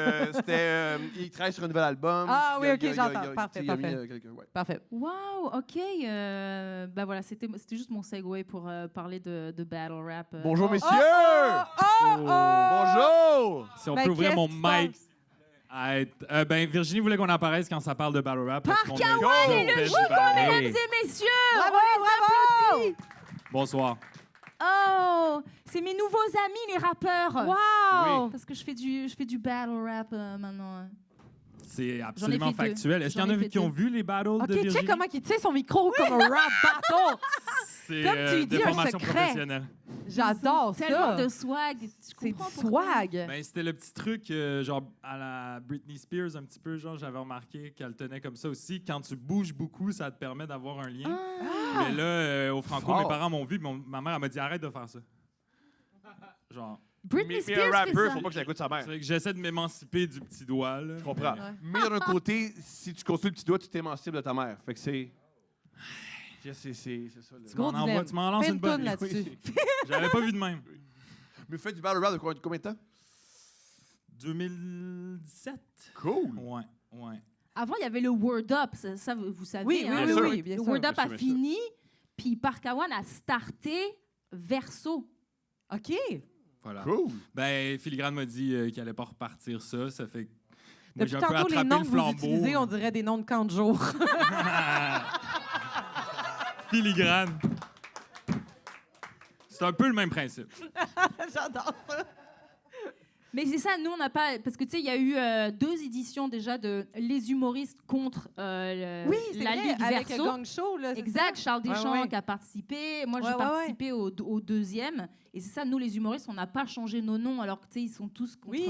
il travaille sur un nouvel album. Ah Puis oui, il a- OK, il a- j'entends. il a- Parfait, il a mis, parfait. ouais. Parfait. Wow, OK. Ben voilà, c'était juste mon segue pour parler de battle rap. Bonjour, Oh, messieurs! Bonjour! Si on Ben, peut ouvrir mon qu'est-ce qui se mic. Ben, Virginie voulait qu'on apparaisse quand ça parle de battle rap. parce qu'on a Kawan déjà et le fait du Gigot, battle rap. Mesdames et messieurs, Bravo, on les applaudit. Bonsoir. Oh, c'est mes nouveaux amis, les rappeurs. Wow! Oui. Parce que je fais du battle rap maintenant. C'est absolument fait deux. factuel. Est-ce qu'il y en J'en ai a fait qui ont deux. vu les battles OK, de Virginie? check comment il tient son micro comme un rap battle. C'est comme tu de dis, un formation secret. professionnelle. J'adore Tellement ça. de swag. Tu C'est du comprends pourquoi? swag. Ben, c'était le petit truc, genre, à la Britney Spears, un petit peu, genre, j'avais remarqué qu'elle tenait comme ça aussi. Quand tu bouges beaucoup, ça te permet d'avoir un lien. Ah. Mais là, au Franco, Fort. mes parents m'ont vu, ma mère elle m'a dit arrête de faire ça. Genre, Britney Mais un Spears fait rappeur, ça. faut pas que ça écoute sa mère. c'est vrai que j'essaie de m'émanciper du petit doigt, là. Je comprends. Ouais. Mais d'un côté, si tu construis le petit doigt, tu t'émancipes de ta mère. Fait que c'est. C'est ça. le- Gros dilemme. Tu m'en lances Fais une une bonne. toune là-dessus. J'avais pas vu de même. Mais faites du battle rap de combien de temps? 2017? Cool. Ouais. Avant, il y avait le Word Up, ça vous savez. Oui, hein? Bien sûr. oui, bien Le sûr. Word Up Bien a sûr, bien fini, puis Parkawan a starté Verso. OK. Voilà. Cool. Ben, Filigrane m'a dit qu'il allait pas repartir ça. Ça fait que moi, Depuis j'ai un peu tantôt, les attrapé noms le que vous flambeau. utilisez, on dirait des noms de camp de jour. Filigrane. C'est un peu le même principe. J'adore ça. Mais c'est ça, nous, on n'a pas... Parce que, tu sais, il y a eu 2 éditions déjà de Les humoristes contre Oui, c'est la vrai, Ligue avec Verso. Gang Show. Là, c'est Exact, ça? Charles Deschamps ouais. qui a participé. Moi, Ouais, j'ai ouais, participé au 2e. Et c'est ça, nous, les humoristes, on n'a pas changé nos noms. Alors que, tu sais, ils sont tous contre... Oui.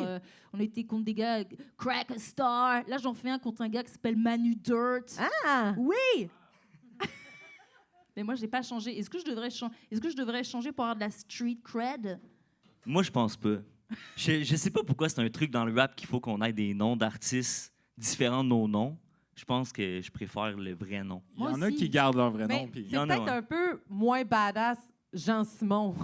On était contre des gars... Crack a Star. Là, j'en fais un contre un gars qui s'appelle Manu Dirt. Ah! Oui! Mais moi, je n'ai pas changé. Est-ce que je devrais changer pour avoir de la street cred? Moi, je pense pas. Je sais pas pourquoi c'est un truc dans le rap qu'il faut qu'on ait des noms d'artistes différents de nos noms. Je pense que je préfère le vrai nom. Il y Moi en a aussi. qui gardent leur vrai Mais nom. Puis y c'est en a, peut-être ouais. un peu moins badass Jean Simon.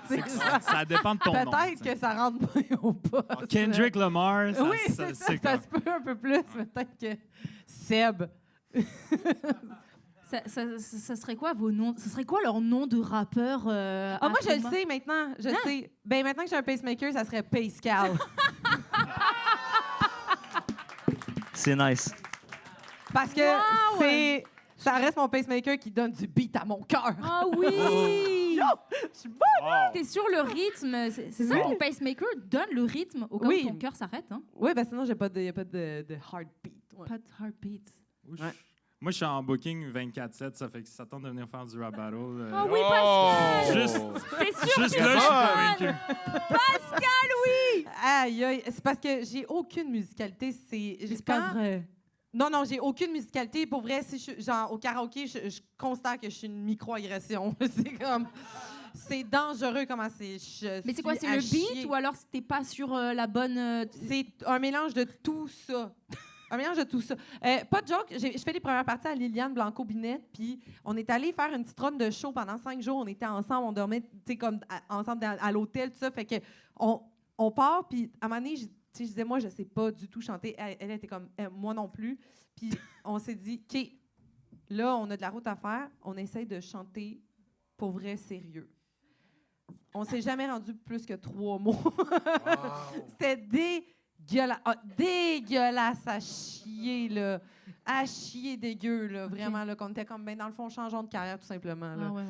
C'est ça. ça dépend de ton nom. Peut-être que ça rentre moins au poste. Kendrick Lamar, ça, Oui, c'est ça. Ça se peut un peu plus. Peut-être que Seb. Ça serait quoi vos noms? Ce serait quoi leur nom de rappeur? Ah, moi, je le sais maintenant. Je sais. Ben, maintenant que j'ai un pacemaker, ça serait Pascal. C'est nice. Parce que c'est... Ça reste mon pacemaker qui donne du beat à mon cœur. Ah oui! Je suis bonne! T'es sur le rythme. C'est ça, ton pacemaker donne le rythme au cas Oui. où ton cœur s'arrête. Hein? Oui, ben sinon, il n'y a pas de heartbeat. Ouais. Pas de heartbeat. Ouais. Moi, je suis en booking 24/7, ça fait que ça tente de venir faire du rap battle. Ah oui, Pascal! Juste, C'est sûr juste que là, je suis c'est convaincu. Pascal, oui! Aïe, aïe. C'est parce que j'ai aucune musicalité. C'est pas vrai. Non, j'ai aucune musicalité. Pour vrai, si je, genre, au karaoké, je constate que je suis une micro-agression. C'est comme... C'est dangereux comment c'est... Mais c'est quoi, c'est le beat ou alors t'es pas sur la bonne... C'est un mélange de tout ça. Un mélange de tout ça. Pas de joke, je fais les premières parties à Liliane Blanco-Binette, puis on est allé faire une petite run de show pendant 5 jours. On était ensemble, on dormait comme ensemble à l'hôtel, tout ça. Fait que on part, puis à un moment donné, je disais, moi, je sais pas du tout chanter. Elle était comme, moi non plus. Puis on s'est dit, OK, là, on a de la route à faire. On essaye de chanter pour vrai sérieux. On s'est jamais rendu plus que 3 mots. C'était dégueulasse à chier, là. À chier dégueu, là. Vraiment, là. Qu'on était comme, ben, dans le fond, changeons de carrière, tout simplement, là. Ah ouais.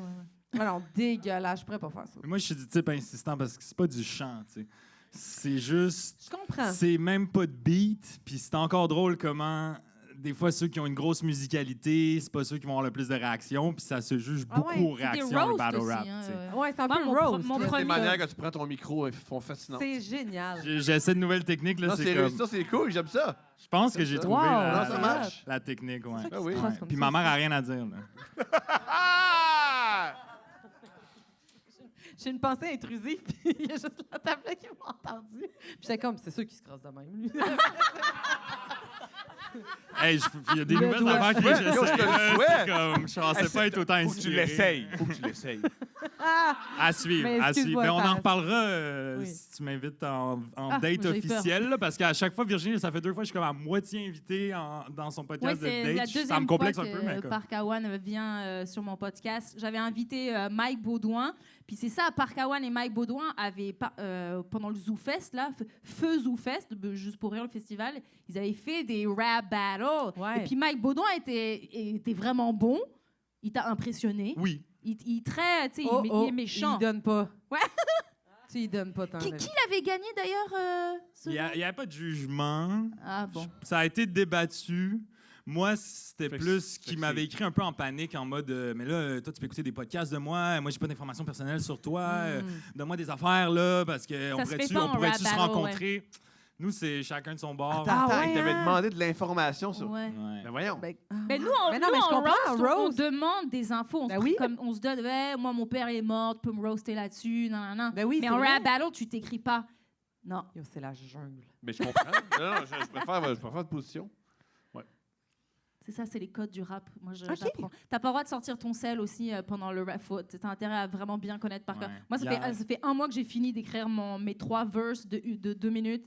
Alors, dégueulasse. Je pourrais pas faire ça. Moi, je suis du type insistant parce que c'est pas du chant, tu sais. C'est juste... Je comprends. C'est même pas de beat, puis c'est encore drôle comment... Des fois, ceux qui ont une grosse musicalité, c'est pas ceux qui vont avoir le plus de réactions, puis ça se juge Ah beaucoup ouais, aux C'est des réactions, le roasts battle aussi, rap. hein, tu sais. Ouais, c'est un Moi, peu mon roast. mon là. premier- Des manières quand tu prends ton micro, ils font fascinantes. C'est génial. J'essaie de nouvelles techniques, là, Non, c'est c'est comme... réussi, ça, c'est cool, j'aime ça. Je pense que j'ai Wow, trouvé non, ça marche. la technique, ouais. C'est ça qui Ah se oui. crosse comme Puis ça ma aussi. mère a rien à dire, là. Ah! J'ai une pensée intrusive, puis il y a juste la tablette qui m'a entendu. Puis j'étais comme, c'est sûr qu'il se crosse de même, lui. Hey, il y a des Le nouvelles doigt. affaires que Ouais, j'essaie. yo, je te le là, souhaite. c'est comme, je pensais pas être autant Faut que tu inspiré. l'essayes. Faut que tu l'essayes. À suivre, Mais à suivre. excuse-moi, Mais on en ça- reparlera Oui. si tu m'invites en Ah, date moi, j'ai peur. officielle, là, parce qu'à chaque fois, Virginie, ça fait 2 fois que je suis comme à moitié invité dans son Ouais, podcast c'est de la date. Ça deuxième me fois complexe un peu, mais que comme... Park Awan vient sur mon podcast. J'avais invité Mike Baudouin. Puis c'est ça, Park Awan et Mike Baudouin avaient, pendant le ZooFest, là, Feu ZooFest, juste pour rire le festival, ils avaient fait des rap battles. Ouais. Et puis Mike Baudouin était vraiment bon. Il t'a impressionné. Oui. Il très, tu sais, Oh, il est méchant. Il donne pas. Ouais. Tu il donne pas tant. Qui l'avait gagné d'ailleurs Il n'y avait pas de jugement. Ah bon. Ça a été débattu. Moi, c'était Fait que plus c'est- qui m'avait écrit un peu en panique, en mode mais là, toi, tu peux écouter des podcasts de moi. Moi, j'ai pas d'informations personnelles sur toi. Donne-moi des affaires, là, parce qu'on Ça se fait pourrait-tu pas en rap se battle, rencontrer? Nous, c'est chacun de son bord. Attends, Ah ouais, il t'avait hein? demandé de l'information sur. Ouais. Ouais. Ben voyons. Ben, Mais nous, Mais non, mais je en comprends, roast, on roast. demande des infos. Ben oui. On se donne, ouais, moi, mon père est mort, tu peux me roaster là-dessus, non. Ben oui, Mais c'est en vrai. rap battle, tu t'écris pas. Non. Yo, c'est la jungle. Mais je comprends. Non, je préfère votre position. C'est ça, c'est les codes du rap. Moi, Ok. j'apprends. T'as pas le droit de sortir ton sel aussi pendant le rap. T'as intérêt à vraiment bien connaître par cœur. Ouais. Moi, Yeah. ça fait 1 mois que j'ai fini d'écrire mes 3 verses de 2 minutes.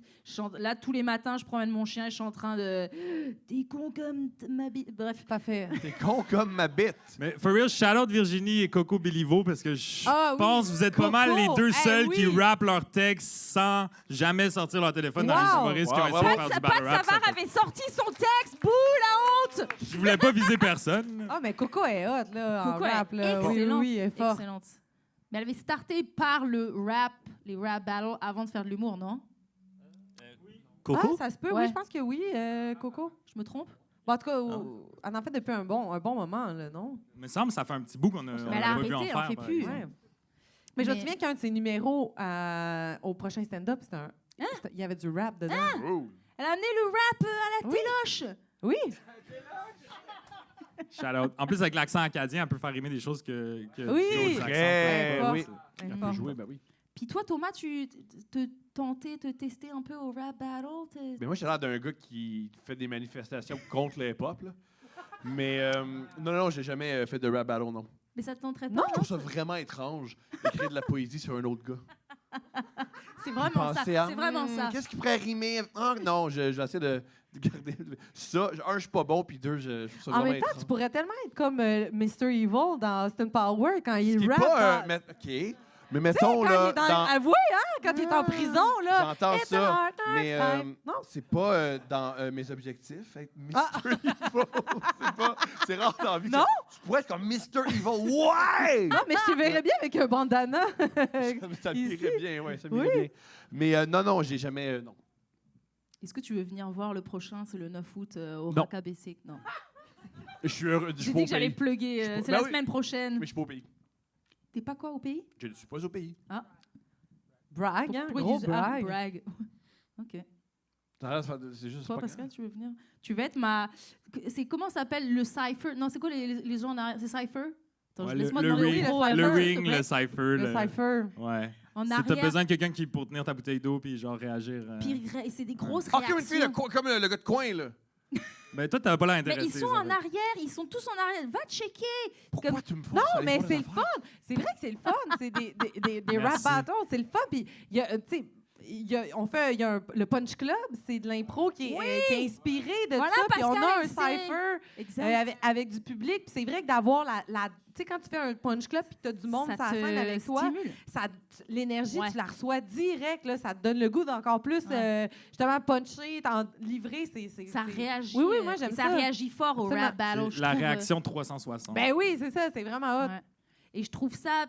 Là, tous les matins, je promène mon chien et je suis en train de... T'es con comme ma bite. Bref. Pas fait. T'es con comme ma bite. Mais for real, shout out Virginie et Coco Béliveau parce que je Ah oui, pense que vous êtes pas mal les Coco, deux hey, seuls qui oui. rappent leurs textes sans jamais sortir leur téléphone dans les Wow. humoristes qui ont Wow, essayé wow, de faire du Pat battle rap. Savard ça fait- avait sorti son texte. Bouh, la honte! Je voulais pas viser personne. Ah, mais Coco est hot, là, en Coco rap, est là. Oui, excellente. oui, elle est forte. Excellente. Mais elle avait starté par le rap les rap battles avant de faire de l'humour, non? Coco? Ah, ça se peut, Ouais. oui, je pense que oui, Coco. Je me trompe? Bon, en tout cas, on en fait depuis un bon moment, là, non? Il me semble que ça fait un petit bout qu'on a, Mais on elle a a pas vu en arrêté, faire. on fait par plus. exemple. Ouais. Mais je me Mais- souviens qu'un de ses numéros au prochain stand-up, il y avait du rap dedans. Oh. Elle a amené le rap à la Oui. téloche! Oui. Shout out. En plus, avec l'accent acadien, elle peut faire rimer des choses que Oui. d'autres accents. Très, fort. oui. Très Elle fort. peut jouer, ben oui. Puis toi, Thomas, tu te tester un peu au rap battle? Mais moi, j'ai l'air d'un gars qui fait des manifestations contre le hip-hop, là. Mais non, j'ai jamais fait de rap battle, non. Mais ça te tenterait pas? Non. Je trouve ça vraiment étrange d'écrire de la poésie sur un autre gars. C'est vraiment ça. Penser à, C'est vraiment ça. Qu'est-ce qui pourrait rimer? Ah, non, j'essaie de garder ça. Un, je suis pas bon, puis deux, je trouve ça En vraiment même temps, étrange. tu pourrais tellement être comme Mr. Evil dans Austin Power quand Ce il qui est rappe. pas, dans- mais, OK. Mais Tu sais, mettons, quand il là, est dans... Avouez, hein, quand il est en prison, là. j'entends It's a ça, hard mais time. Non? c'est pas dans mes objectifs, être Mr. Ah. Evil. C'est rare dans la vie. que Non? Tu pourrais être comme Mr. Evil. Ouais! Non, mais je te verrais bien avec un bandana. Ça Ici. m'irait bien, ouais, ça m'irait Oui. bien. Mais non, j'ai jamais... non. Est-ce que tu veux venir voir le prochain? C'est le 9 août au Non. RAC ABC. Non. Je suis heureux. Je J'ai suis dit pas que j'allais au pays. plugger. Je suis pas- C'est Ben la oui. semaine prochaine. Mais je suis pas au pays. T'es pas quoi au pays? Je ne suis pas au pays. Brag, hein? Pourquoi ils Gros disent brag. brag. OK. C'est juste Toi, pas Pascal, grave. tu veux venir? Tu vas être ma... C'est comment ça s'appelle le cypher? Non, c'est quoi les gens en arrière? C'est cypher? Attends, Ouais, laisse-moi le demander au ring, micro, le Cypher, s'il te ring, plaît. le cypher. Le cypher. Ouais. En Si t'as arrière. besoin de quelqu'un qui pour tenir ta bouteille d'eau puis genre réagir. Puis c'est des grosses Ah, comme une réactions. fille, comme le gars de coin, là. Ben toi, t'avais pas l'air Mais intéressé. ils sont ça en fait. arrière, ils sont tous en arrière. Va checker. Pourquoi Comme- tu me forces Non, à aller mais voir c'est les le affaires? fun. C'est vrai que c'est le fun. C'est des rap Merci. battles. C'est le fun. Puis, il y a, tu sais, le Punch Club, c'est de l'impro qui est inspiré de Voilà, ça. Puis on Pascal, a un il sait. cypher Exact. avec du public. Puis c'est vrai que d'avoir tu sais, quand tu fais un Punch Club puis que tu as du monde Ça sur la te scène avec toi, stimule. l'énergie, Ouais. tu la reçois direct. Là, ça te donne le goût d'encore plus, Ouais. justement, puncher, livrer. Ça réagit. Oui, moi, j'aime et ça. ça réagit fort au Absolument. rap battle. C'est je la trouve, réaction 360. Ben oui, c'est ça. C'est vraiment hot. ouais. Et je trouve ça...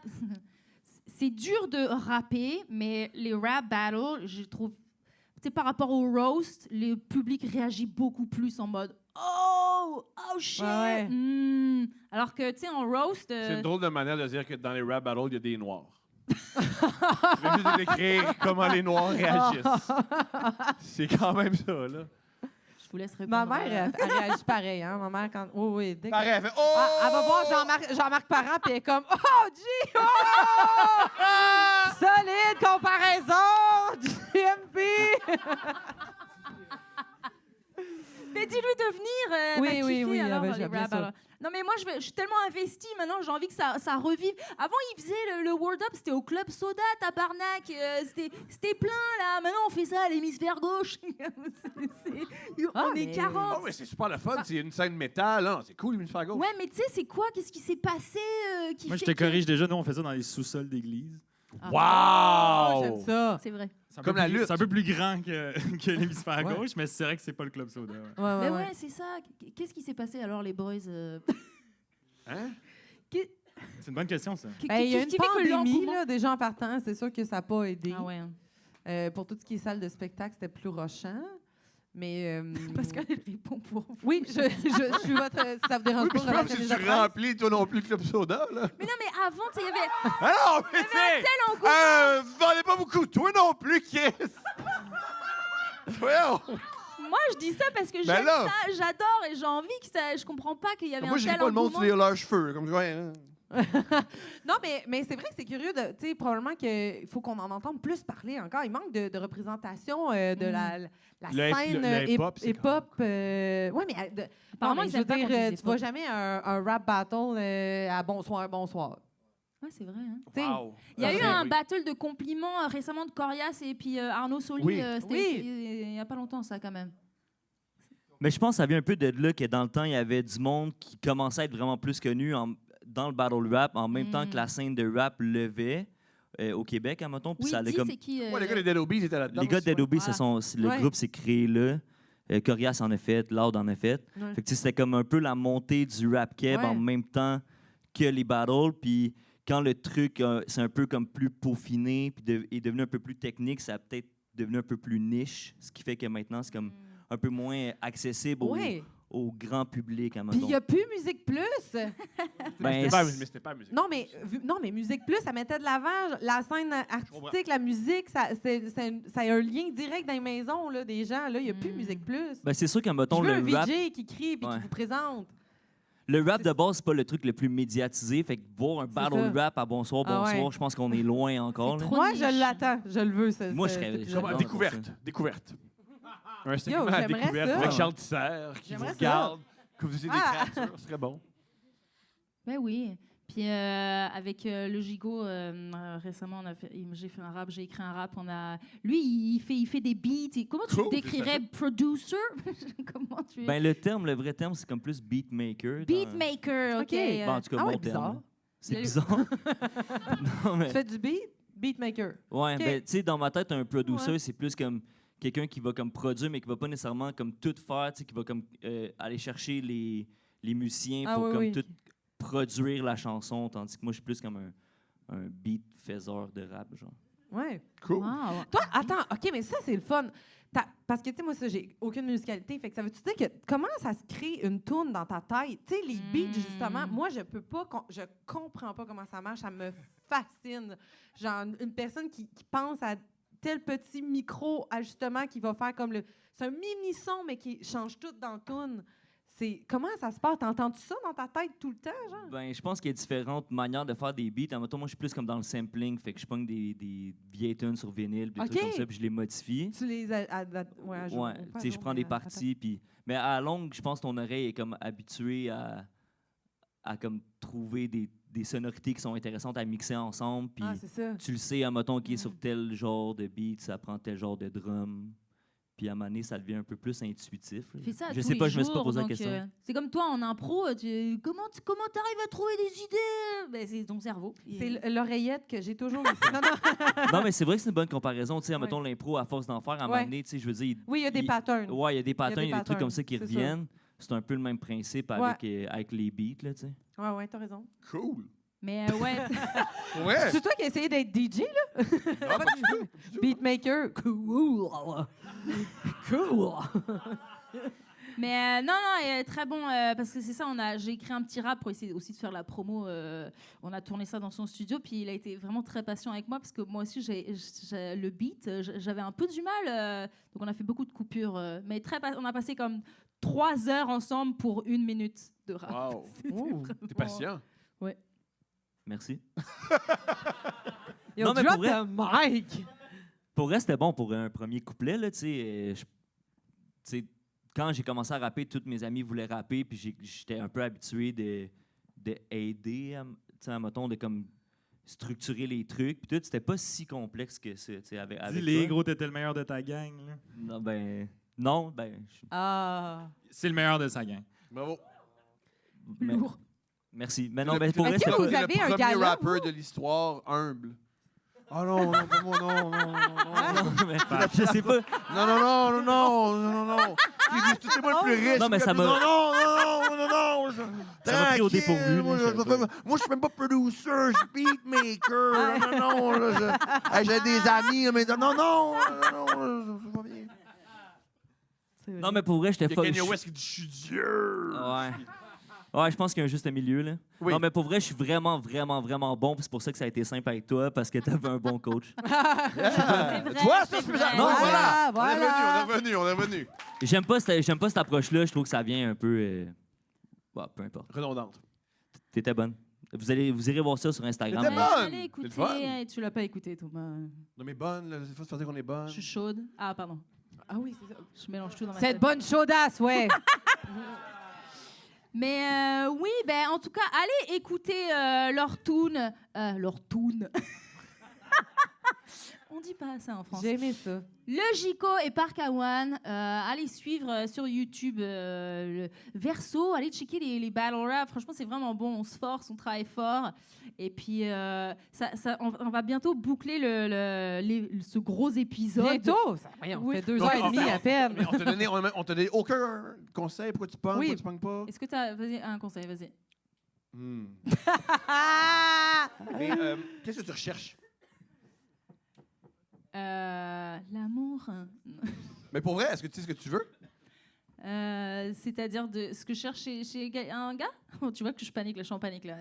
C'est dur de rapper, mais les rap battles, je trouve... Tu sais, par rapport au roast, le public réagit beaucoup plus en mode « Oh! Oh shit! Ouais, ouais. Hmm. Alors que, tu sais, en roast... C'est une drôle de manière de dire que dans les rap battles, il y a des noirs. Je vais juste décrire comment les noirs réagissent. C'est quand même ça, là. Je vous laisse répondre. Ma mère, elle réagit pareil. Hein? Ma mère, quand. Oh, oui, dès que- Pareil, elle fait « Oh! Elle va voir Jean-Marc Parent, puis elle est comme « Oh, G! Oh! Solide comparaison! GMP! Mais dis-lui de venir. Oui, elle va oui, kiffer, oui, alors, elle va- les bien rap sûr. battles. Non, mais moi, je suis tellement investie maintenant, j'ai envie que ça revive. Avant, ils faisaient le World Up, c'était au Club Soda, tabarnak. C'était plein, là. Maintenant, on fait ça à l'hémisphère gauche. Ah, on est mais- 40. Oh, mais c'est super le fun. C'est une scène métal, hein. C'est cool, l'hémisphère gauche. Ouais, mais tu sais, c'est quoi? Qu'est-ce qui s'est passé? Qui Moi, je fait te corrige déjà. Nous, on fait ça dans les sous-sols d'église. Ah. Wow! Oh, j'aime ça. C'est vrai. C'est un Comme peu la plus- lutte. C'est un peu plus grand que l'hémisphère Ouais. gauche, mais c'est vrai que c'est pas le Club Soda. ouais. Ouais, Mais ouais, ouais, c'est ça. Qu'est-ce qui s'est passé alors, les boys? Hein? C'est une bonne question, ça. Ben, il y a une Qui fait que pandémie, l'engouement- là, déjà en partant. C'est sûr que ça n'a pas aidé. Ah ouais. Pour tout ce qui est salle de spectacle, c'était plus rochant. Mais. Pascal, elle répond pour vous. Oui, je suis votre. Si ça vous dérange Oui, pas, puis je vais si mettre tu les affaires. remplis, toi non plus, Club Soda, là. Mais non, mais avant, tu sais, il y avait... Ah non, mais c'est... vendez pas beaucoup. Toi non plus, Chris. Voyons. Moi, je dis ça parce que Ben j'aime là. ça, j'adore et j'ai envie que ça... Je comprends pas qu'il y avait Moi, un j'ai tel pas le monde engouement. sur leurs cheveux. Comme, ouais, hein. Non, mais c'est vrai que c'est curieux. Tu sais, probablement qu'il faut qu'on en entende plus parler encore. Il manque de représentation de la Le scène le hip-hop, c'est hip-hop. Oui, mais. Apparemment, non, mais ils je veux aiment pas dire, qu'on dise tu hip-hop. vas jamais un rap battle à bonsoir, bonsoir. Ouais, c'est vrai. Hein. Tu sais, Wow. Il y a eu Ah, un oui. battle de compliments récemment de Corias et puis Arnaud Soli. Oui. C'était Oui. il y a pas longtemps, ça, quand même. Mais je pense que ça vient un peu de là que dans le temps, il y avait du monde qui commençait à être vraiment plus connu dans le battle rap en même temps que la scène de rap levait au Québec, admettons. Puis Oui, ça allait dis, comme... c'est qui? Ouais, les gars, les Dead Obies étaient là-dedans. Les gars de aussi, Dead ouais. Obies, Voilà. le Ouais. groupe s'est créé là. Corias en a fait, Loud en a fait. Ouais. Fait que tu sais, c'était comme un peu la montée du rap keb Ouais. en même temps que les battles. Puis quand le truc, c'est un peu comme plus peaufiné puis est devenu un peu plus technique, ça a peut-être devenu un peu plus niche, ce qui fait que maintenant, c'est comme un peu moins accessible Oui. au grand public, Puis admettons. il n'y a plus Musique Plus. Ben, C'était pas la musique. Non, mais Musique Plus, ça mettait de l'avant la scène artistique, la musique, ça a un lien direct dans les maisons là, des gens. Là, il n'y a plus Musique Plus. ben, c'est sûr qu'en Je mettons veux le un rap, VJ qui crie et qui Ouais. vous présente. le rap c'est- de base, c'est pas le truc le plus médiatisé. Fait que voir un battle ça. rap à bonsoir, Ah ouais. bonsoir, je pense qu'on est loin encore. là. trop Moi, niche. je l'attends. Je le veux. Moi, je serais- cet je épisode. serais bon. Découverte. Un segment à j'aimerais découverte ça. avec Charles Tisser qui vous J'aimerais ça. regarde, que vous ayez des Ah. créatures, ce serait bon. Ben oui. Puis avec le Gigot, récemment, j'ai fait un rap, j'ai écrit un rap. Lui, il fait des beats. Comment tu Cool, décrirais producer? Comment tu Ben, le vrai terme, c'est comme plus beatmaker. Beatmaker, OK. OK. Bon, en tout cas, Ah ouais, mon terme. bizarre. là. C'est Le- bizarre. Non, mais... Tu fais du beat? Beatmaker. Ouais, OK. ben, tu sais, dans ma tête, un producer, Ouais. c'est plus comme quelqu'un qui va comme produire, mais qui va pas nécessairement comme tout faire, tu sais, qui va comme aller chercher les musiciens Ah pour oui, comme oui. tout produire la chanson, tandis que moi, je suis plus comme un beat faiseur de rap, genre. Ouais. Cool. Wow. Toi, attends, OK, mais ça, c'est le fun. Parce que, tu sais, moi, ça, j'ai aucune musicalité. Fait que ça veut-tu dire que comment ça se crée une toune dans ta tête? Tu sais, les beats, justement, moi, je peux pas, je comprends pas comment ça marche. Ça me fascine. Genre, une personne qui pense à tel petit micro-ajustement qui va faire comme le... C'est un mini-son, mais qui change tout dans la toune. Comment ça se passe? T'entends-tu ça dans ta tête tout le temps, genre? Ben, je pense qu'il y a différentes manières de faire des beats. En même temps, moi, je suis plus comme dans le sampling, fait que je pogne des vieilles tunes sur vinyle, puis des trucs OK. comme ça, puis je les modifie. Tu les ouais, à jour- Ouais, pas tu à sais, je jour, prends mais des à- parties, puis... Mais à la longue, je pense que ton oreille est comme habituée à comme trouver des sonorités qui sont intéressantes à mixer ensemble, puis Ah, c'est ça. tu le sais, admettons qu'il est sur tel genre de beat, ça prend tel genre de drum, puis à un moment donné, ça devient un peu plus intuitif. là. Fais ça Je tous sais les pas, je me suis pas jours, posé la donc, question. c'est comme toi en impro, comment t'arrives à trouver des idées? Ben, c'est ton cerveau. C'est l'oreillette que j'ai toujours ici. Non, non. Non, mais c'est vrai que c'est une bonne comparaison. Tu sais, Ouais. admettons l'impro, à force d'en faire, à un Ouais. moment donné, tu sais, je veux dire... Oui, il y a des patterns. Ouais, il y a des patterns, il y a des trucs patterns, comme ça qui c'est ça. reviennent. C'est un peu le même principe avec les beats, là, tu sais. Ouais, t'as raison. Cool. Mais ouais. Ouais. C'est toi qui as essayé d'être DJ, là? Ah, pas du tout. Beatmaker. Cool. Cool. Mais non, très bon, parce que c'est ça, j'ai écrit un petit rap pour essayer aussi de faire la promo. On a tourné ça dans son studio, puis il a été vraiment très patient avec moi, parce que moi aussi, le beat, j'avais un peu du mal, donc on a fait beaucoup de coupures. Mais on a passé comme 3 heures ensemble pour 1 minute de rap. Wow. C'était Ouh. vraiment- T'es patient. Merci. Yo, Non, mais drop pour vrai- the mic. Pour vrai, c'était bon pour un premier couplet, là, tu sais. Tu sais, quand j'ai commencé à rapper, tous mes amis voulaient rapper, puis j'étais un peu habitué de aider, tu sais, mettons, de comme structurer les trucs, puis tout. C'était pas si complexe que ça, tu sais, avec Dis-les, toi. gros, t'étais le meilleur de ta gang. là. Non, ben... Ah. C'est le meilleur de sa gang. Bravo. mais- Lourd. Merci. Mais non, mais pour Est-ce vrai, que c'était vous pas... T'es avez le un premier gala, rappeur de l'histoire humble. Ah non, non, pas moi, non, non, non, Non, mais je sais pas. non, non, non, non, non, non, non, non. C'est moi le plus riche. Non, mais ça non, m'a- non, non, non, non, non. Ça m'a pris au Tranquille, dépourvu, Moi, là, je sais pas. moi, je suis même pas producer, je suis beatmaker. Non, non, là, j'ai des amis, mais non, non, non, non, ça va bien. Non, mais pour vrai, j'étais Il y a pas... Kanye West qui dit « Je suis Dieu ». Ouais. Ouais, je pense qu'il y a un juste milieu, là. Oui. Non, mais pour vrai, je suis vraiment, vraiment, vraiment bon. puis C'est pour ça que ça a été simple avec toi, parce que t'avais un bon coach. Yeah. vrai, Tu vois, ça, c'est c'est vrai. bizarre. Non, Voilà, voilà. On est revenu. J'aime pas cette approche-là. Je trouve que ça vient un peu... Bah, peu importe. Redondante. T'étais bonne. Vous irez voir ça sur Instagram. T'étais Ouais, bonne. allez C'est écouter. le fun. Tu l'as pas écouté, Thomas. Non, mais bonne, là, il faut se faire dire qu'on est bonne. Je suis chaude. Ah, pardon. Ah oui, c'est ça. Je mélange tout dans ma Cette tête. bonne chaudasse, ouais. Mais oui, ben en tout cas, allez écouter leur tune. Leur tune. On dit pas ça en français. J'ai aimé ça. Le Gico et Park Awan. Allez suivre sur YouTube le Verso. Allez checker les battle rap. Franchement, c'est vraiment bon. On se force, on travaille fort. Et puis, on va bientôt boucler ce gros épisode. Bientôt. Ça, voyons, on Oui. fait 2 Donc, heures et demie à peine. Mais on t'a donné aucun conseil. Pourquoi tu pognes, Oui. pourquoi tu pognes pas? Est-ce que tu as... Vas-y, un conseil, vas-y. Mais qu'est-ce que tu recherches? L'amour. Mais pour vrai, est-ce que tu sais ce que tu veux? C'est-à-dire de ce que je cherche chez un gars? Oh, tu vois que je panique, là, je suis en panique là.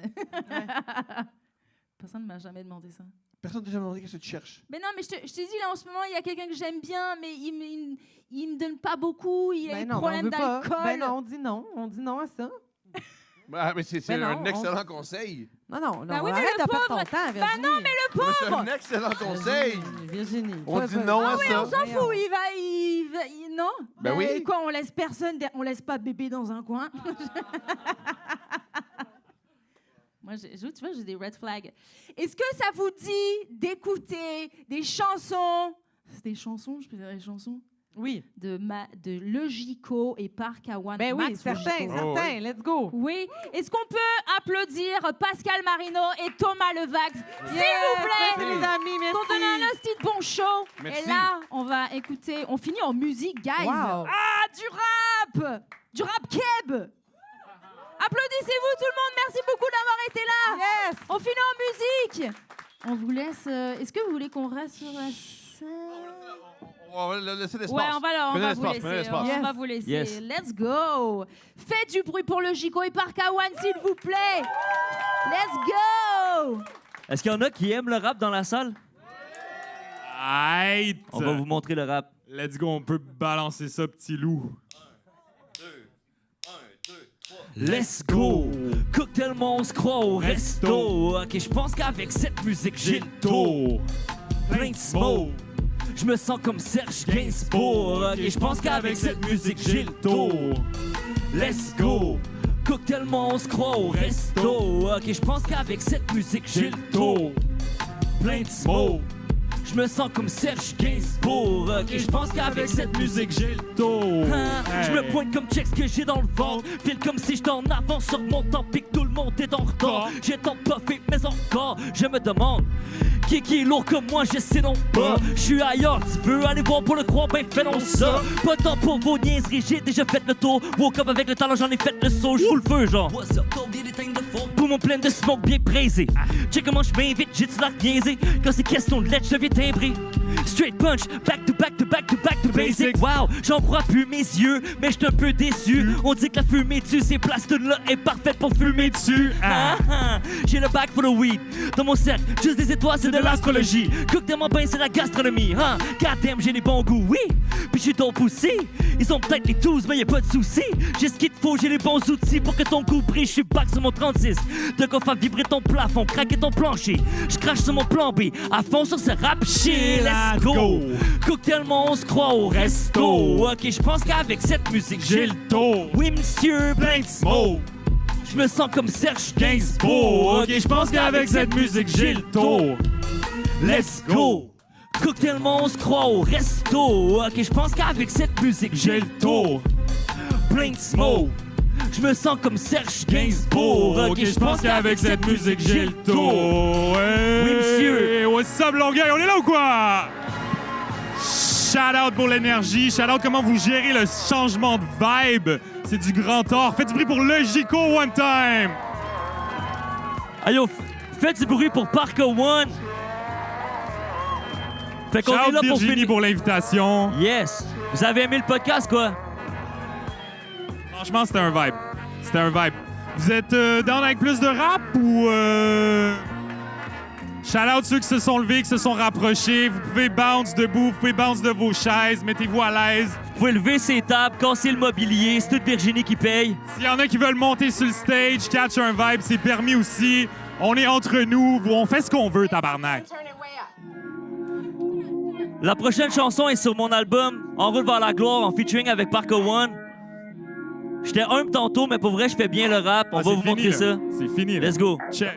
Personne ne m'a jamais demandé ça. Personne ne t'a jamais demandé qu'est-ce que tu cherches. Mais non, mais je t'ai dit là en ce moment, il y a quelqu'un que j'aime bien, mais il me donne pas beaucoup, il a des problèmes d'alcool. Ben non, on dit non à ça. Mais c'est un excellent conseil. Non, Ben oui, mais arrête le de perdre pauvre- ton temps, Virginie. Ben non, mais le C'est un excellent conseil. Virginie. On dit non à ça. on s'en fout, non. Ben oui. Quoi, on laisse personne, on laisse pas bébé dans un coin. Moi, tu vois, j'ai des red flags. Est-ce que ça vous dit d'écouter des chansons? C'est des chansons, je peux dire des chansons? Oui. De Logico et Park Awan. Ben oui, Max certain, Logico. certain. Let's go. Oui. Est-ce qu'on peut applaudir Pascal Marino et Thomas Levax, s'il vous plaît? Merci, les amis, merci. Pour donner un hostie de bon show. Merci. Et là, on va écouter, on finit en musique, guys. Wow. Ah, du rap keb. Applaudissez-vous tout le monde, merci beaucoup d'avoir été là. Yes. On finit en musique. On vous laisse, est-ce que vous voulez qu'on reste sur la scène? On va laisser l'espace. Ouais, on va Prenez vous l'espace, laisser. prenez l'espace. On va vous laisser. Yes. Let's go. Faites du bruit pour le Gico et Park Awan, s'il vous plaît. Let's go. Est-ce qu'il y en a qui aiment le rap dans la salle? Aïe! On va vous montrer le rap. Let's go, on peut balancer ça, petit loup. Let's go! Cocktail monstre, croit au resto. Ok, je pense qu'avec cette musique, j'ai le tour. Plein de smoke. Je me sens comme Serge Gainsbourg. Ok, je pense qu'avec cette musique, j'ai le tour. Let's go! Cocktail monstre, croit au resto. Ok, je pense qu'avec cette musique, j'ai le tour. Plein de smoke. Je me sens comme Serge Gainsbourg. Ok, je pense qu'avec cette musique, j'ai le tour. Je me pointe comme check ce que j'ai dans le ventre. File comme si j'étais en avance sur mon temps, puis que tout le monde est en retard. J'ai tant puffé, mais encore, je me demande qui est lourd comme moi, je sais non pas. Je suis ailleurs, tu veux aller voir pour le croire, ben fais donc ça. Pas de temps pour vos niaiseries, j'ai déjà fait le tour. Woke up avec le talent, j'en ai fait le saut, je vous le feu, genre. Poumon plein de smoke bien braisé. Check comment je m'invite, j'ai de la niaiser. Quand c'est question de lettre, je viens timbré. Straight punch, back to back to back to back to basic. Wow, j'en crois plus mes yeux, mais j'suis un peu déçu. On dit que la fumée tue, ces plastoons-là est parfaite pour fumer dessus. J'ai le back for the weed. Dans mon cercle, juste des étoiles, c'est de l'astrologie. Cook de mon bain, c'est la gastronomie. Goddamn, j'ai les bons goûts, oui. Puis j'suis ton poussé. Ils ont peut-être les tous, mais y'a pas de souci. J'ai ce qu'il te faut, j'ai les bons outils pour que ton goût brille. J'suis back sur mon 36. De quoi faire vibrer ton plafond, craquer ton plancher. J'crache sur mon plan B, à fond sur ce rap shit. Let's go! Cocktail monstre, croit au resto. Ok, j'pense qu'avec cette musique, j'ai le tour. Oui, monsieur, plein de smoke. Je me sens comme Serge Gainsbourg. Ok, j'pense qu'avec cette musique, j'ai le tour. Let's go! Cocktail monstre, croit au resto. Ok, j'pense qu'avec cette musique, j'ai le tour. Plein de smoke. Je me sens comme Serge Gainsbourg. Ok, j'pense qu'avec cette musique, j'ai le tour. Oui, monsieur. What's up, Longueuil? On est là ou quoi? Shout out pour l'énergie. Shout out comment vous gérez le changement de vibe. C'est du grand art. Faites du bruit pour Logico one time. Aïe, faites du bruit pour Park Awan. Fait qu'on Shout est out là pour Virginie finir. pour l'invitation. Yes. Vous avez aimé le podcast, quoi? Franchement, c'était un vibe. C'était un vibe. Vous êtes down avec plus de rap ou... Shout out ceux qui se sont levés, qui se sont rapprochés. Vous pouvez bounce debout, vous pouvez bounce de vos chaises. Mettez-vous à l'aise. Vous pouvez lever ces tables, casser le mobilier. C'est toute Virginie qui paye. S'il y en a qui veulent monter sur le stage, catch un vibe, c'est permis aussi. On est entre nous. On fait ce qu'on veut, tabarnak. La prochaine chanson est sur mon album En route vers la gloire en featuring avec Park Awan. J'étais humble tantôt, mais pour vrai, je fais bien le rap. On va vous montrer ça. C'est fini, là. Let's go. Check.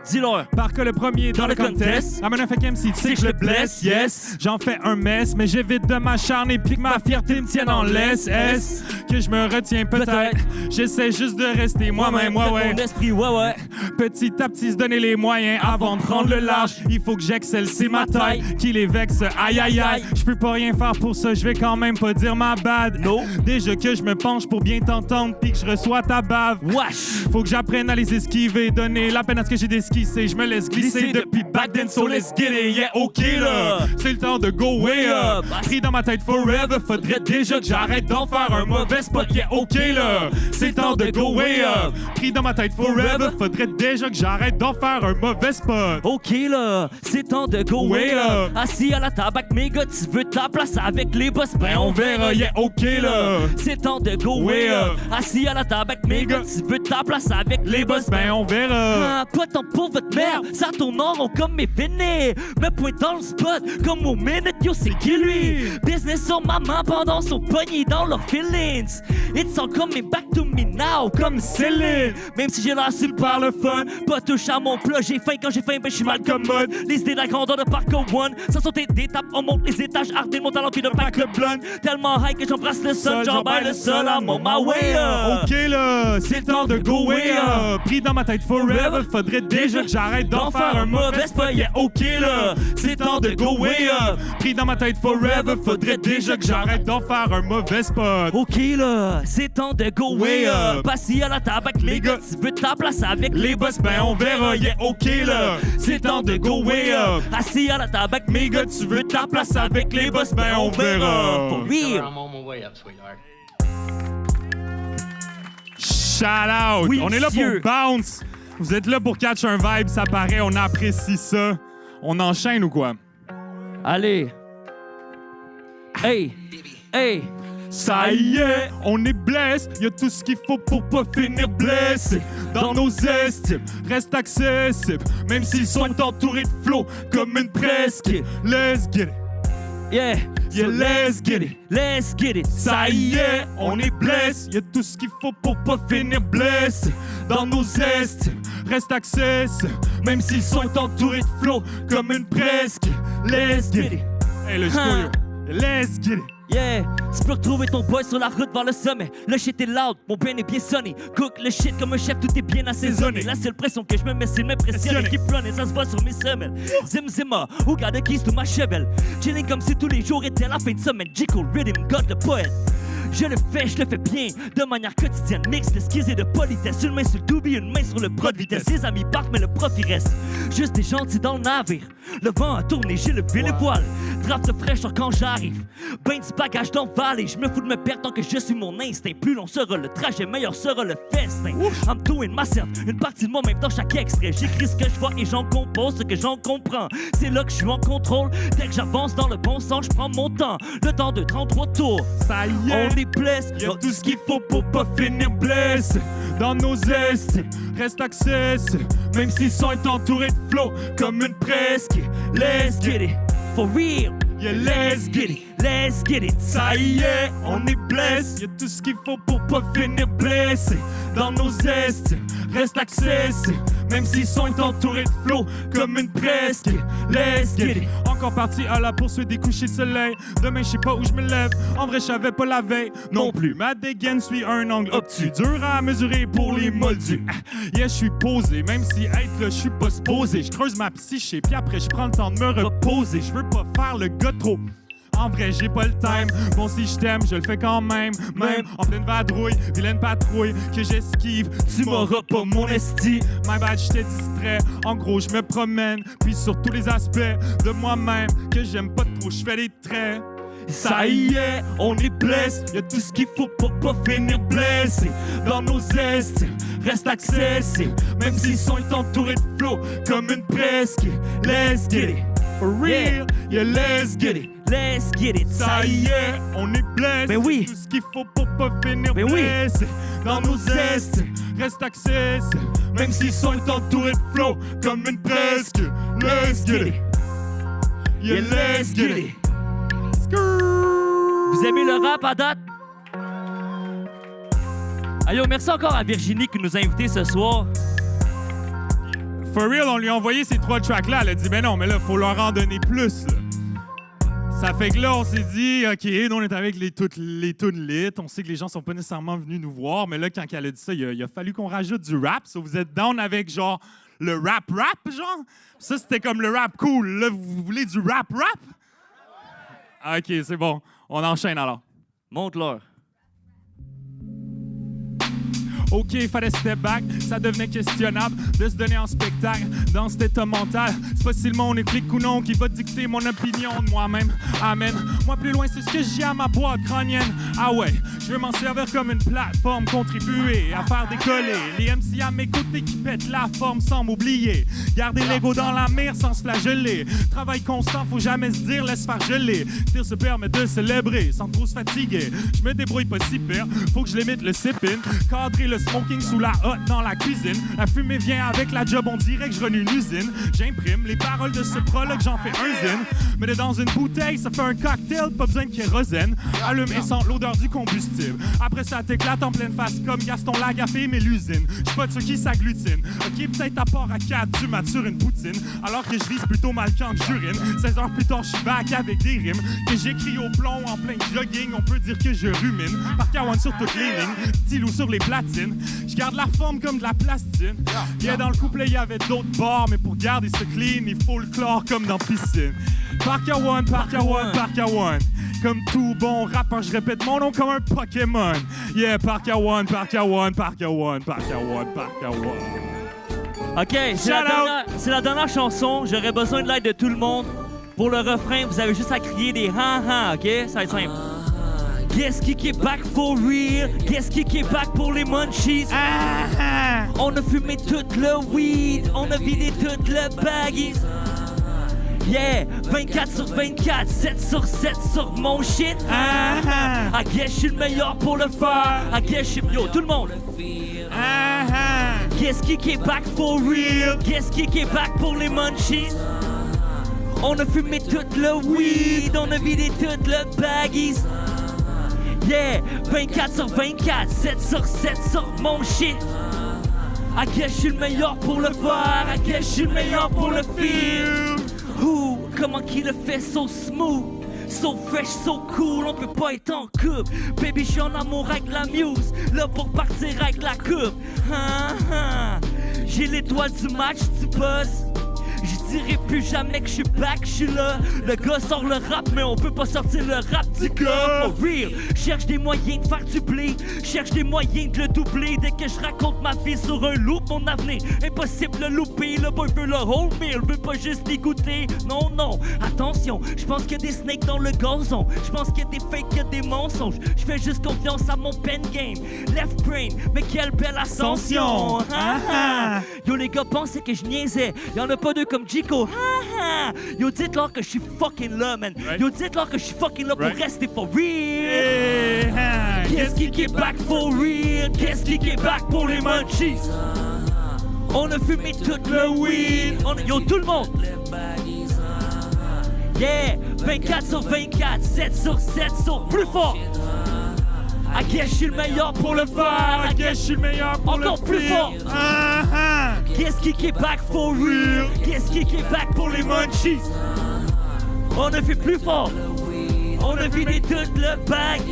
Dis-leur. Parka le premier dans le contest. I'm an fake MC, tu sais que je le blesse, yes. J'en fais un mess, mais j'évite de m'acharner puis que ma fierté me tienne en laisse. Est-ce que je me retiens peut-être? J'essaie juste de rester moi-même, ouais. Mon esprit, ouais. petit à petit se donner les moyens avant de prendre le large. Il faut que j'excelle, c'est ma taille qui les vexe. Aïe aïe aïe, je peux pas rien faire pour ça, je vais quand même pas dire ma bad. No. Déjà que je me penche pour bien t'entendre puis que je reçois ta bave. Wesh. Faut que j'apprenne à les esquiver, donner la peine à ce que j'ai d'esquisser. Je me laisse glisser depuis back then, so let's get it, yeah, ok là. C'est le temps de go way up. Pris dans ma tête forever, faudrait déjà que j'arrête d'en faire un mauvais spot, yeah, ok là. C'est le temps de go way up. Pris dans ma tête forever, faudrait déjà que j'arrête d'en faire un mauvais spot. Ok là, c'est temps de go way up. Assis à la table avec mes gars, tu veux ta place avec les boss, ben on verra, yeah, ok là. C'est temps de go way up. Assis à la table avec mes gars, tu veux ta place avec les boss, Ben on verra. ah, pas tant pour votre mère, ça tourne en rond comme mes vénés. Me pointe dans le spot, comme au minute, yo, c'est qui lui? Business sur ma main pendant son poignet dans leurs feelings. It's all coming back to me now, comme Céline. Même si j'ai l'air super le fun, pas touche à mon plat, j'ai faim quand j'ai faim, ben j'suis mal comme mode. Les idées de la grandeur de Parker One, ça sont des étapes, on monte les étages, ardé mon talent puis de pack le blunt. Tellement high que j'embrasse le sol, j'emballe le sol, I'm on my way up. Ok là, c'est le temps de go way up. Pris dans ma tête forever, faudrait déjà que j'arrête d'en faire un mauvais spot, yeah, ok là. C'est le temps de go way up. Pris dans ma tête forever, faudrait déjà que j'arrête d'en faire un mauvais spot. Ok là, c'est temps de go way up. Assis à la table avec les gars, tu veux ta place avec Les boss, ben on verra, yeah, ok là. C'est le temps de go way up. Assis à la table avec Mes gars, tu veux ta place avec les boss, ben on verra. For real. I'm on my way up, sweetheart. Shout out! Oui, on est là monsieur. pour bounce. Vous êtes là pour catch un vibe, ça paraît, on apprécie ça. On enchaîne ou quoi? Allez. Hey. Hey. Ça y est, on est blessé. Y'a tout ce qu'il faut pour pas finir blessé. Dans nos estimes, reste accessible. Même s'ils sont entourés de flow comme une presque. Let's get it. Yeah. Yeah, let's get it. Let's get it. Ça y est, on est blessé. Y'a tout ce qu'il faut pour pas finir blessé. Dans nos estimes, reste accessible. Même s'ils sont entourés de flow comme une presque. Let's get it. Hey, le Huh. let's get it. Yeah, tu peux retrouver ton boy sur la route vers le sommet. Le shit est loud, mon pain est bien sonné. Cook le shit comme un chef, tout est bien assaisonné. La seule pression que je me mets, c'est de m'impressionner. Keep running, ça se voit sur mes semelles. Zim Zimma, who got the keys to my chevel. Chilling comme si tous les jours étaient la fin de semaine. Jico Rhythm, God le poète. Je le fais bien, de manière quotidienne. Mix de skis et de politesse. Une main sur le doobie, une main sur le bras de vitesse. Les amis partent, mais le profit reste. Juste des gentils dans le navire. Le vent a tourné, j'ai levé les voiles. Draft de fraîcheur quand j'arrive. Ben du bagage dans vallée. Je me fous de me perdre tant que je suis mon instinct. Plus long sera le trajet, meilleur sera le festin. I'm doing myself, une partie de moi-même dans chaque extrait. J'écris ce que je vois et j'en compose ce que j'en comprends. C'est là que je suis en contrôle. Dès que j'avance dans le bon sens, je prends mon temps. Le temps de 33 tours. Ça y est. On est blessé. Y'a tout ce qu'il faut pour pas finir blessé. Dans nos estimes, reste accessible. Même s'ils sont entourés de flow comme une presque. Let's get it. For real. Yeah, let's get it. Let's get it. Ça y est, on est blessé. Y'a tout ce qu'il faut pour pas finir blessé. Dans nos estimes, reste accessible. Même s'ils sont entourés de flow comme une presque. Let's get it. Encore parti à la poursuite des couchers de soleil. Demain, je sais pas où je me lève. En vrai, je savais pas la veille non plus. Ma dégaine suit un angle obtus. Dur à mesurer pour les moldus. Yeah, je suis posé. Même si être là, je suis pas supposé. Je creuse ma psyché, puis après, je prends le temps de me reposer. Je veux pas faire le gars trop. En vrai, j'ai pas le time. Bon, si je t'aime, je le fais quand même. Même en pleine vadrouille, vilaine patrouille que j'esquive. Tu m'auras pas mon esti. My bad, j'étais distrait. En gros, je me promène. Puis sur tous les aspects de moi-même que j'aime pas trop, je fais des traits. Ça y est, on est blessé. Y'a tout ce qu'il faut pour pas finir blessé. Dans nos estimes, reste accessible. Même s'ils sont entourés de flow comme une presque. Let's get it. For real, yeah, let's get it. Let's get it. Ça y est, on est blessé. Ben oui. Tout ce qu'il faut pour pas finir Ben oui. blessé. Dans nos estimes, reste accessible. Même s'ils sont entourés de flow comme une presque. Let's get it. Yeah, let's get it. Vous aimez le rap à date? Allô, merci encore à Virginie qui nous a invités ce soir. For real, on lui a envoyé ces 3 tracks-là. Elle a dit, ben non, mais là, faut leur en donner plus. Là. Ça fait que là, on s'est dit, OK, nous, on est avec toutes les tunes lit. On sait que les gens sont pas nécessairement venus nous voir, mais là, quand elle a dit ça, il a fallu qu'on rajoute du rap. So, vous êtes down avec, genre, le rap, genre? Ça, c'était comme le rap cool. Là, vous voulez du rap? OK, c'est bon. On enchaîne alors. Montre-leur. OK, fallait step back, ça devenait questionnable de se donner en spectacle dans cet état mental. C'est pas si le monde est clic ou non qui va dicter mon opinion de moi-même. Amen. Moi, plus loin, c'est ce que j'ai à ma boîte crânienne. Ah ouais, je veux m'en servir comme une plateforme, contribuer à faire décoller les MC à mes côtés qui pètent la forme sans m'oublier. Garder l'ego dans la mire sans se flageller. Travail constant, faut jamais se dire laisse faire geler. Tire se permet de célébrer sans trop se fatiguer. Je me débrouille pas si pire, faut que je limite le sippin'. Cadrer le smoking sous la hotte dans la cuisine. La fumée vient avec la job, on dirait que je renoue une usine. J'imprime les paroles de ce prologue, j'en fais un zine. Mets-le dans une bouteille, ça fait un cocktail, pas besoin de kérosène. Allume et sent l'odeur du combustible. Après ça t'éclate en pleine face comme Gaston Lagaffe mais l'usine. J'suis pas de ceux qui s'agglutinent. Ok, peut-être à part à 4, tu matures une poutine. Alors que je vise plutôt mal quand j'urine. 16 heures plus tard, j'suis back avec des rimes. Que j'écris au plomb en plein jogging, on peut dire que je rumine. Par K1 sur toutes les lignes, stylo sur les platines. Je garde la forme comme de la plastine. Yeah, dans le couplet, il y avait d'autres bords, mais pour garder ce clean, il faut le chlore comme dans piscine. Par K1, par K1, par K1. Comme tout bon rappeur, je répète mon nom comme un Pokémon. Yeah, par K1, par K1, par K1, par K1, par K1. OK, c'est la dernière chanson. J'aurais besoin de l'aide de tout le monde. Pour le refrain, vous avez juste à crier des ha-ha, OK? Ça va être simple. Guess qui est back for real? Guess qui est back pour les munchies? On a fumé tout le weed, on a vidé tout le baggies. Yeah, 24 sur 24, 7 sur 7 sur mon shit. I guess je suis le meilleur pour le faire. I guess je suis... Yo, tout le monde. Guess qui est back for real? Guess qui est back pour les munchies? On a fumé tout le weed, on a vidé tout le baggies. Yeah, 24 sur 24, 7 sur 7 sur mon shit. I guess je suis le meilleur pour le faire, I guess je suis le meilleur pour le feel. Ouh, comment qu'il le fait so smooth, so fresh, so cool, on peut pas être en couple. Baby, je suis en amour avec la muse, là pour partir avec la coupe. J'ai l'étoile du match, tu buzz. Je dirai plus jamais que je suis back, je suis là. Le gars sort le rap, mais on peut pas sortir le rap du gars. For real, cherche des moyens de faire du blé, cherche des moyens de le doubler. Dès que je raconte ma vie sur un loop, mon avenir, impossible de louper. Le boy veut le whole meal, veut pas juste l'écouter. Non, non, attention, je pense qu'il y a des snakes dans le gazon. Je pense qu'il y a des fakes, qu'il y a des mensonges. Je fais juste confiance à mon pen game. Left brain, mais quelle belle ascension. Yo, les gars pensaient que je niaisais. Y'en a pas deux comme Chico. Yo, dites-leur que je suis fucking là, man. Right. Yo, dites-leur que je suis fucking là pour rester for real. Qu'est-ce qui est back for real? Qu'est-ce qui est back pour les munchies? On a fumé tout le weed. Yo, tout le monde. Yeah, 24 sur 24, 7 sur 7 sur plus fort. I guess je suis le meilleur pour le faire. I guess je suis le meilleur pour encore le plus fort. Qu'est-ce qui est back for real? Qu'est-ce qui est back pour les munchies? On a fait plus fort. On a vidé tout le bag.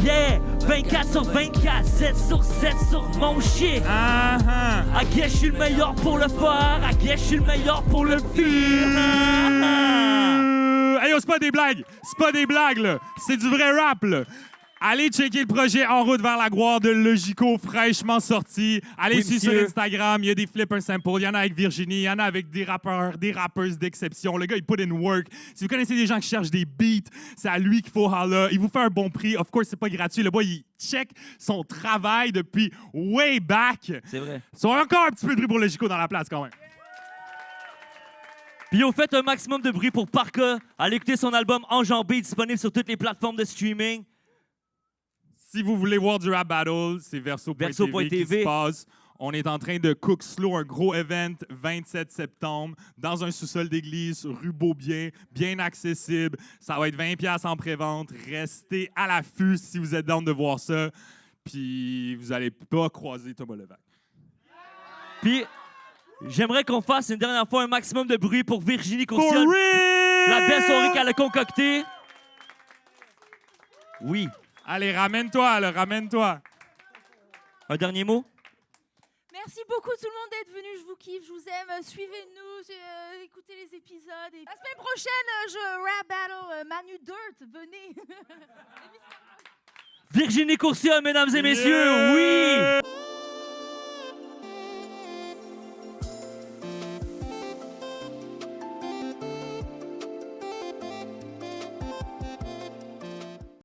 Yeah, 24 sur 24, 7 sur 7 sur mon shit. I guess je suis le meilleur pour le faire. I guess je suis le meilleur pour le faire. Hey, yo, c'est pas des blagues. C'est pas des blagues, là. C'est du vrai rap, là. Allez checker le projet En route vers la gloire de Logico, fraîchement sorti. Allez suivre sur Instagram, il y a des flips un sample, il y en a avec Virginie, il y en a avec des rappeurs, des rappeuses d'exception. Le gars, il put in work. Si vous connaissez des gens qui cherchent des beats, c'est à lui qu'il faut holla. Il vous fait un bon prix. Of course, c'est pas gratuit. Le boy, il check son travail depuis way back. C'est vrai. Ils sont encore un petit peu de bruit pour Logico dans la place, quand même. Puis au fait un maximum de bruit pour Parka. Allez écouter son album Enjambé, disponible sur toutes les plateformes de streaming. Si vous voulez voir du rap battle, c'est verso.tv qui se passe. On est en train de cook slow un gros event 27 septembre dans un sous-sol d'église rue Beaubien, bien accessible. Ça va être 20$ en pré-vente. Restez à l'affût si vous êtes down de voir ça. Puis vous allez pas croiser Thomas Levac. Puis j'aimerais qu'on fasse une dernière fois un maximum de bruit pour Virginie Courciol. For real! Yeah! belle soirée qu'elle a concoctée. Oui. Allez, ramène-toi, là, ramène-toi. Un dernier mot? Merci beaucoup tout le monde d'être venu. Je vous kiffe, je vous aime. Suivez-nous, écoutez les épisodes. Et la semaine prochaine, je rap battle Manu Dirt. Venez. Virginie Courcia, mesdames et messieurs, Yeah! oui!